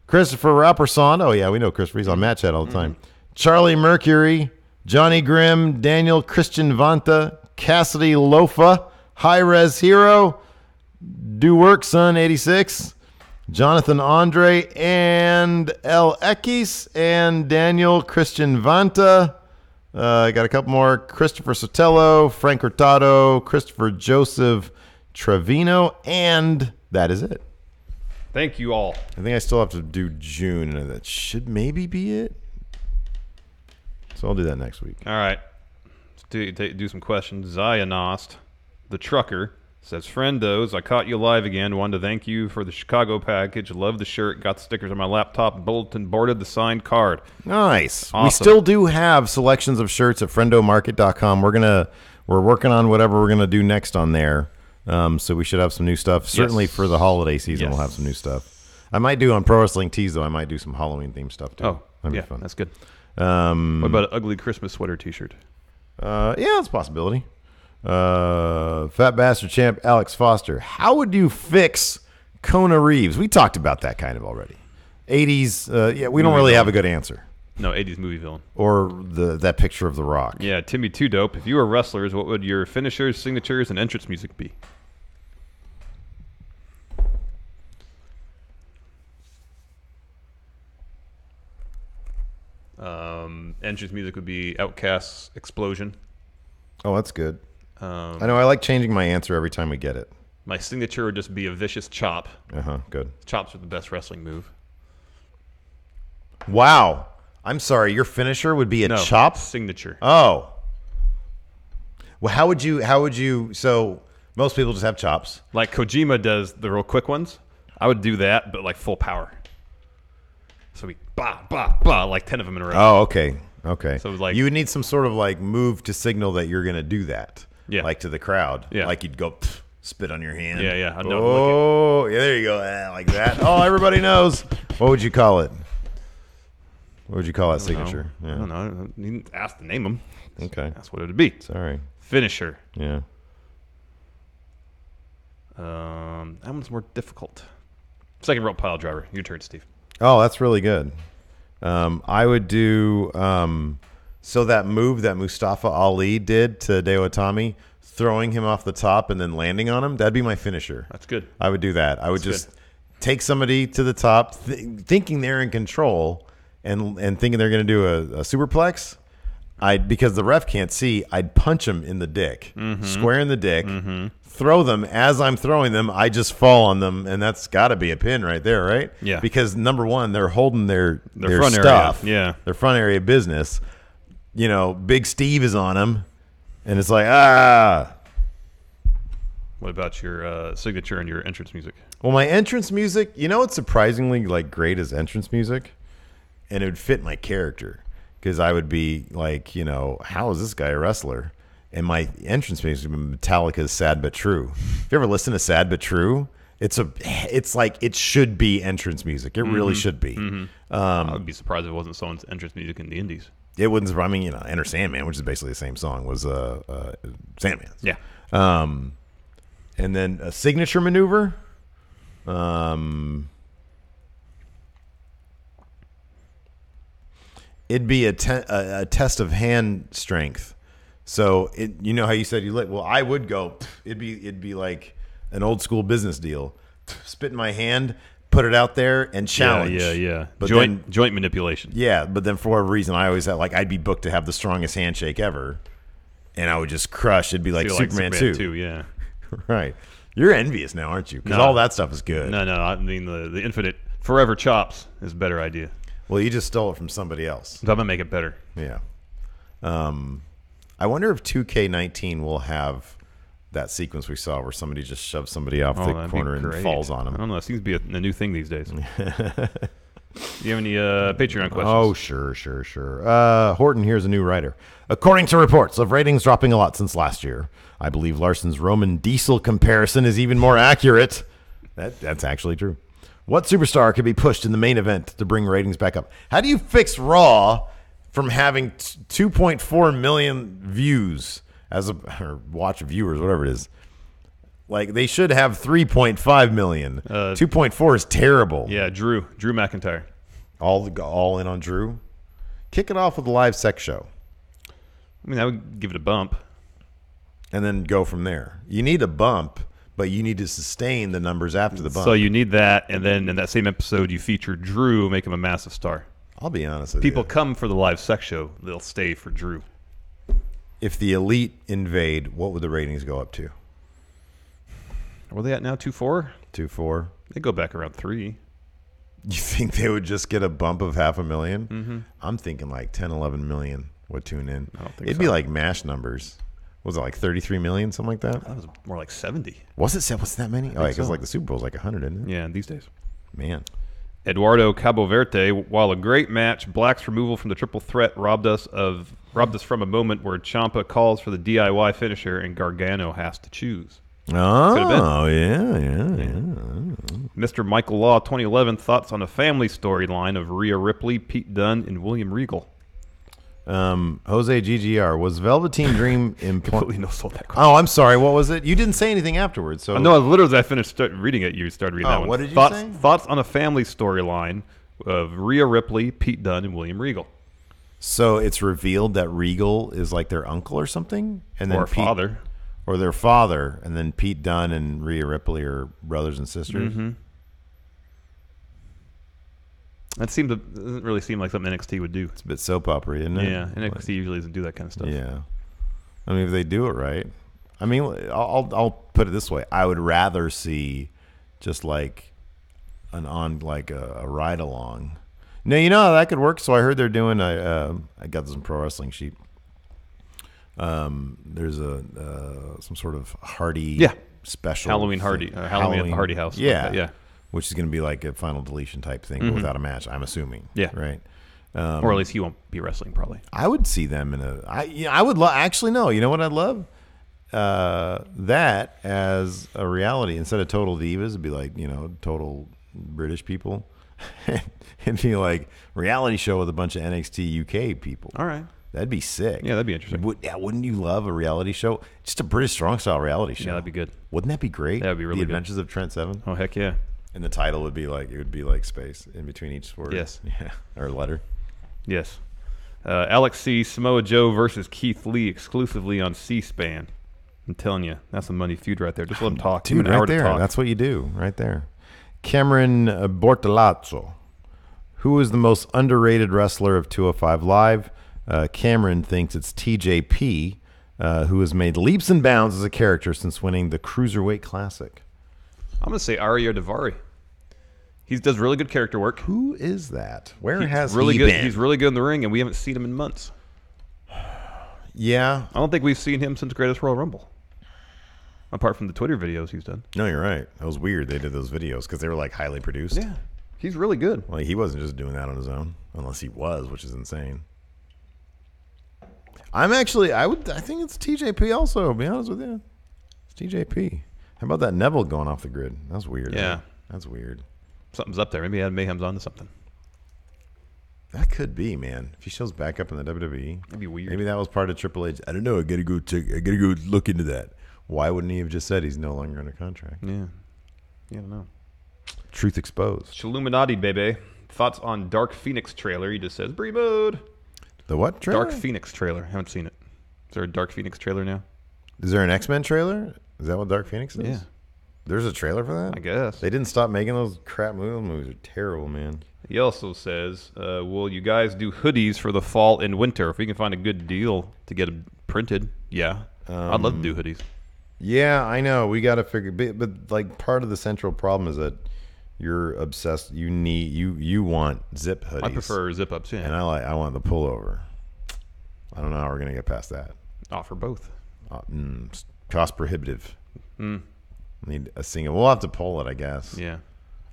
Christopher Rapperson. Oh, yeah, we know Christopher. He's on Match Head all the time. Charlie Mercury, Johnny Grimm, Daniel Christian Vanta, Cassidy Lofa, High Res Hero, Do Work Son 86, Jonathan Andre, and El Ekis, and Daniel Christian Vanta. I got a couple more. Christopher Sotelo, Frank Hurtado, Christopher Joseph Trevino, and that is it. Thank you all. I think I still have to do June, and that should maybe be it. So I'll do that next week. All right. Let's do some questions. Zionost, the trucker, says, Friendos, I caught you live again. Wanted to thank you for the Chicago package. Love the shirt. Got the stickers on my laptop. Bulletin boarded the signed card. Nice. Awesome. We still do have selections of shirts at friendomarket.com. We're working on whatever we're gonna do next on there. So we should have some new stuff. Certainly for the holiday season, we'll have some new stuff. I might do on Pro Wrestling Tees, though. I might do some Halloween themed stuff too. Oh, that'd yeah, be fun. That's good. What about an ugly Christmas sweater T-shirt? Yeah, that's a possibility. Fat Bastard Champ Alex Foster. How would you fix Kona Reeves? We talked about that kind of already. 80s. Yeah, we don't really have a good answer. No, 80s movie villain. Or that picture of The Rock. Yeah, Timmy Too Dope. If you were wrestlers, what would your finishers, signatures, and entrance music be? Entrance music would be Outcast's Explosion. Oh, that's good. I know I like changing my answer every time we get it. My signature would just be a vicious chop. Good. Chops are the best wrestling move. Wow. I'm sorry. Your finisher would be a chop? Signature. Oh. Well, how would you, so most people just have chops. Like Kojima does the real quick ones. I would do that, but like full power. So we bah, bah, bah, like 10 of them in a row. Oh, okay. Okay. So like you would need some sort of like move to signal that you're going to do that. Yeah. Like to the crowd. Yeah. Like you'd go spit on your hand. Yeah, yeah. I know. Oh, yeah, there you go. Like that. Oh, everybody knows. What would you call it? What would you call that signature? I don't know. You didn't ask to name them. Okay. That's what it would be. Sorry. Finisher. Yeah. That one's more difficult. Second rope pile driver. Your turn, Steve. Oh, that's really good. I would do so that move that Mustafa Ali did to Hideo Itami, throwing him off the top and then landing on him. That'd be my finisher. That's good. I would do that. I would just take somebody to the top, thinking they're in control, and thinking they're going to do a superplex. Because the ref can't see, I'd punch them in the dick, square in the dick, throw them. As I'm throwing them, I just fall on them, and that's got to be a pin right there, right? Yeah. Because number one, they're holding their front stuff, area. Yeah, their front area business. You know, Big Steve is on them, and it's like What about your signature and your entrance music? Well, my entrance music, you know what's surprisingly like great is entrance music, and it would fit my character. Because I would be like, you know, how is this guy a wrestler? And my entrance music would be Metallica's "Sad But True." If you ever listen to "Sad But True," it's like it should be entrance music. It really should be. I would be surprised if it wasn't someone's entrance music in the Indies. It wouldn't. I mean, you know, Enter Sandman, which is basically the same song, was Sandman's. Yeah. And then a signature maneuver. It'd be a test of hand strength. So you know how you said you lit. Well, I would go. It'd be like an old school business deal. Spit in my hand, put it out there, and challenge. Yeah. But joint manipulation. Yeah, but then for whatever reason, I always had I'd be booked to have the strongest handshake ever, and I would just crush. It'd be like Superman 2. Yeah. Right. You're envious now, aren't you? Because all that stuff is good. No. I mean the infinite forever chops is a better idea. Well, you just stole it from somebody else. So I'm gonna make it better. Yeah. I wonder if 2K19 will have that sequence we saw where somebody just shoves somebody off the corner and falls on them. I don't know. It seems to be a new thing these days. Do you have any Patreon questions? Oh, sure. Horton, here's a new writer. According to reports of ratings dropping a lot since last year, I believe Larson's Roman Diesel comparison is even more accurate. That's actually true. What superstar could be pushed in the main event to bring ratings back up? How do you fix Raw from having 2.4 million views or watch viewers, whatever it is? Like, they should have 3.5 million. 2.4 is terrible. Yeah, Drew McIntyre. All in on Drew. Kick it off with a live sex show. I mean, I would give it a bump. And then go from there. You need a bump, but you need to sustain the numbers after the bump. So you need that, and then in that same episode, you feature Drew, make him a massive star. I'll be honest with you. People come for the live sex show. They'll stay for Drew. If the Elite invade, what would the ratings go up to? Where are they at now? 2.4? 2.4. They go back around 3. You think they would just get a bump of 500,000? Mm-hmm. I'm thinking like 10, 11 million would tune in. I don't think It'd so. be like MASH numbers. Was it like 33 million, something like that? That was more like 70. Was it that many? Oh, because so. like the Super Bowl's like 100, isn't it? Yeah, these days. Man. Eduardo Cabo Verde, while a great match, Black's removal from the triple threat robbed us from a moment where Ciampa calls for the DIY finisher and Gargano has to choose. Oh, yeah. Mr. Michael Law, 2011, thoughts on a family storyline of Rhea Ripley, Pete Dunne, and William Regal. Jose GGR, was Velveteen Dream Completely no sold that question. Oh, I'm sorry. What was it? You didn't say anything afterwards. So No, literally, I finished reading it. You started reading that one. What did you say? Thoughts on a family storyline of Rhea Ripley, Pete Dunne, and William Regal. So it's revealed that Regal is like their uncle or something, and then Or father. Or their father, and then Pete Dunne and Rhea Ripley are brothers and sisters. Mm-hmm. That doesn't really seem like something NXT would do. It's a bit soap opera, isn't it? Yeah, NXT usually doesn't do that kind of stuff. Yeah. I mean, if they do it right. I mean, I'll put it this way. I would rather see just like a ride along. Now, you know how that could work? So I heard they're doing I got this in Pro Wrestling Sheet. There's some sort of Hardy special. Halloween Hardy at the Hardy House. Yeah. Like that, yeah. Which is going to be like a final deletion type thing, but without a match, I'm assuming. Yeah. Right. Or at least he won't be wrestling, probably. I would see them in I would actually, no. You know what I'd love? That as a reality. Instead of Total Divas, it'd be like, total British people. It'd be like reality show with a bunch of NXT UK people. All right. That'd be sick. Yeah, that'd be interesting. Wouldn't you love a reality show? Just a British strong style reality show. Yeah, that'd be good. Wouldn't that be great? That would be really The good. Adventures of Trent Seven. Oh, heck yeah. And the title would be like space in between each word. Yes. Yeah. Or letter. Yes. Alex C. Samoa Joe versus Keith Lee exclusively on C-SPAN. I'm telling you, that's a money feud right there. Just let him talk. Dude, right there. That's what you do, right there. Cameron Bortolazzo. Who is the most underrated wrestler of 205 Live? Cameron thinks it's TJP, who has made leaps and bounds as a character since winning the Cruiserweight Classic. I'm going to say Arya Daivari. He does really good character work. Who is that? Where He's has really he good. been? He's really good in the ring, and we haven't seen him in months. Yeah. I don't think we've seen him since Greatest Royal Rumble. Apart from the Twitter videos he's done. No, you're right. That was weird. They did those videos because they were like highly produced. Yeah. He's really good. Like he wasn't just doing that on his own, unless he was, which is insane. I think it's TJP also, to be honest with you. It's TJP. How about that Neville going off the grid? That's weird. Yeah. Man. That's weird. Something's up there. Maybe Adam Mayhem's onto something. That could be, man. If he shows back up in the WWE. That'd be weird. Maybe that was part of Triple H. I don't know. I gotta go look into that. Why wouldn't he have just said he's no longer under contract? Yeah. I don't know. Truth exposed. Chilluminati, baby. Thoughts on Dark Phoenix trailer? He just says, Bree mode. The what trailer? Dark Phoenix trailer. Haven't seen it. Is there a Dark Phoenix trailer now? Is there an X-Men trailer? Is that what Dark Phoenix is? Yeah. There's a trailer for that? I guess. They didn't stop making those crap movies. Those movies are terrible, man. He also says, will you guys do hoodies for the fall and winter? If we can find a good deal to get them printed, yeah. I'd love to do hoodies. Yeah, I know. We got to figure, but like part of the central problem is that you're obsessed. You want zip hoodies. I prefer zip ups, yeah. And I want the pullover. I don't know how we're gonna get past that. Offer both. Cost prohibitive. Need a single. We'll have to poll it, I guess. Yeah.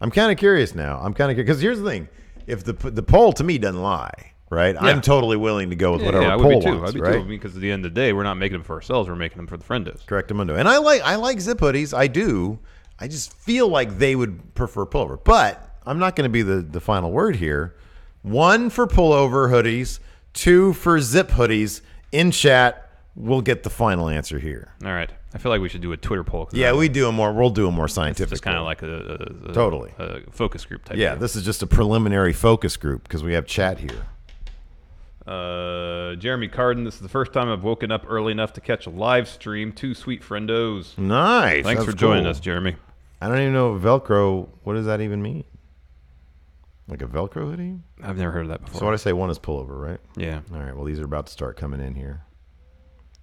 I'm kind of curious now. because here's the thing: if the poll to me doesn't lie, right? Yeah. I'm totally willing to go with whatever poll wants, I'd be right? too. Because at the end of the day, we're not making them for ourselves. We're making them for the friendos. Correctamundo. And I like zip hoodies. I do. I just feel like they would prefer pullover. But I'm not going to be the final word here. 1 for pullover hoodies, 2 for zip hoodies. In chat, we'll get the final answer here. All right. I feel like we should do a Twitter poll. Yeah, we'll do a more scientific. It's kind of like a totally a focus group type. Yeah, deal. this is just a preliminary focus group because we have chat here. Jeremy Carden, this is the first time I've woken up early enough to catch a live stream. 2 sweet friendos. Nice. Thanks for joining us, Jeremy. I don't even know Velcro. What does that even mean? Like a Velcro hoodie? I've never heard of that before. So what I say, 1 is pullover, right? Yeah. All right. Well, these are about to start coming in here.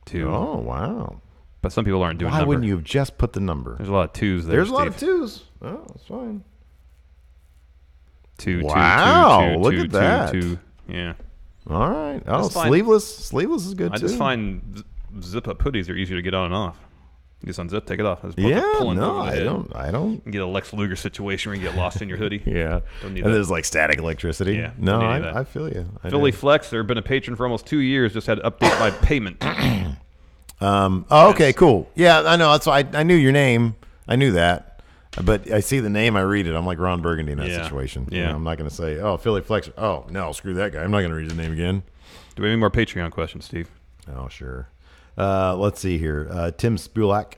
2. Oh, wow. But some people aren't doing. Why wouldn't you have just put the number? There's a lot of 2s there. There's a lot of 2s. Oh, that's fine. 2. Wow, 2, look 2, at that. 2. Yeah. All right. Oh, sleeveless is good too. I just find zip-up hoodies are easier to get on and off. You just unzip, take it off. I don't. You get a Lex Luger situation where you get lost in your hoodie. Yeah. Don't need and that. There's like static electricity. Yeah. No, I feel you. Philly Flex, they've been a patron for almost 2 years. Just had to update my payment. Okay, cool. Yeah, I know. That's why I knew your name. I knew that. But I see the name, I read it. I'm like Ron Burgundy in that situation. Yeah. You know, I'm not going to say, oh, Philly Flex. Oh, no, screw that guy. I'm not going to read his name again. Do we have any more Patreon questions, Steve? Oh, sure. Let's see here. Tim Spulak.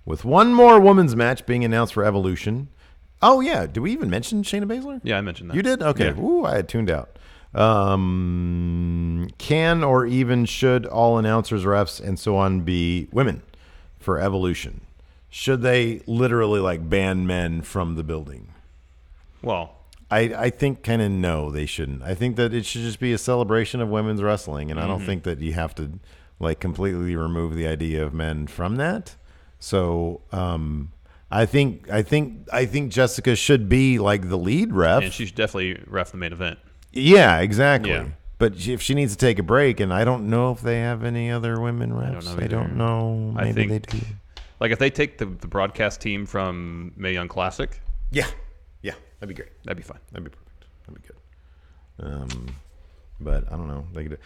With one more women's match being announced for Evolution. Oh, yeah. Did we even mention Shayna Baszler? Yeah, I mentioned that. You did? Okay. Yeah. Ooh, I had tuned out. Can or even should all announcers, refs, and so on be women for Evolution? Should they literally like ban men from the building? Well, I think kind of no, they shouldn't. I think that it should just be a celebration of women's wrestling, and I don't think that you have to like completely remove the idea of men from that. So I think Jessica should be like the lead ref, and she should definitely ref the main event. Yeah, exactly. Yeah. But if she needs to take a break, and I don't know if they have any other women refs. I don't know. Maybe they do. Like if they take the broadcast team from Mae Young Classic. Yeah, that'd be great. That'd be fine. That'd be perfect. That'd be good. But I don't know. They could.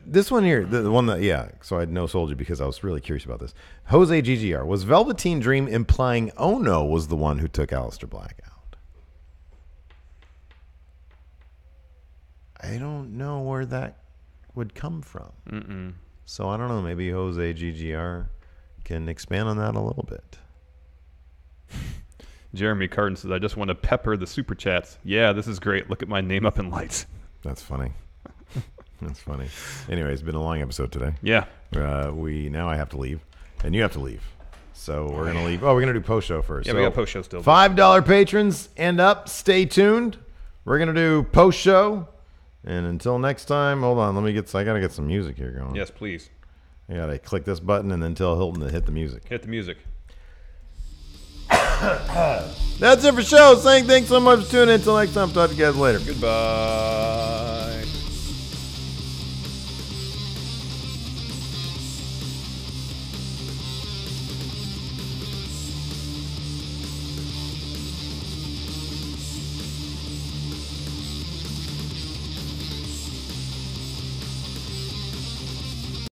This one here, the one that So I no sold you because I was really curious about this. Jose GGR, was Velveteen Dream implying Ono was the one who took Aleister Black out? I don't know where that would come from. So I don't know. Maybe Jose GGR can expand on that a little bit. Jeremy Carden says, I just want to pepper the super chats. Yeah, this is great. Look at my name up in lights. That's funny. That's funny. Anyway, it's been a long episode today. Yeah. Now I have to leave, and you have to leave. So we're going to leave. Oh, we're going to do post-show first. Yeah, so we got post-show still. $5 patrons and up. Stay tuned. We're going to do post-show. And until next time, hold on. I got to get some music here going. Yes, please. I got to click this button and then tell Hilton to hit the music. Hit the music. That's it for show. Saying thanks so much for tuning in. Until next time, talk to you guys later. Goodbye.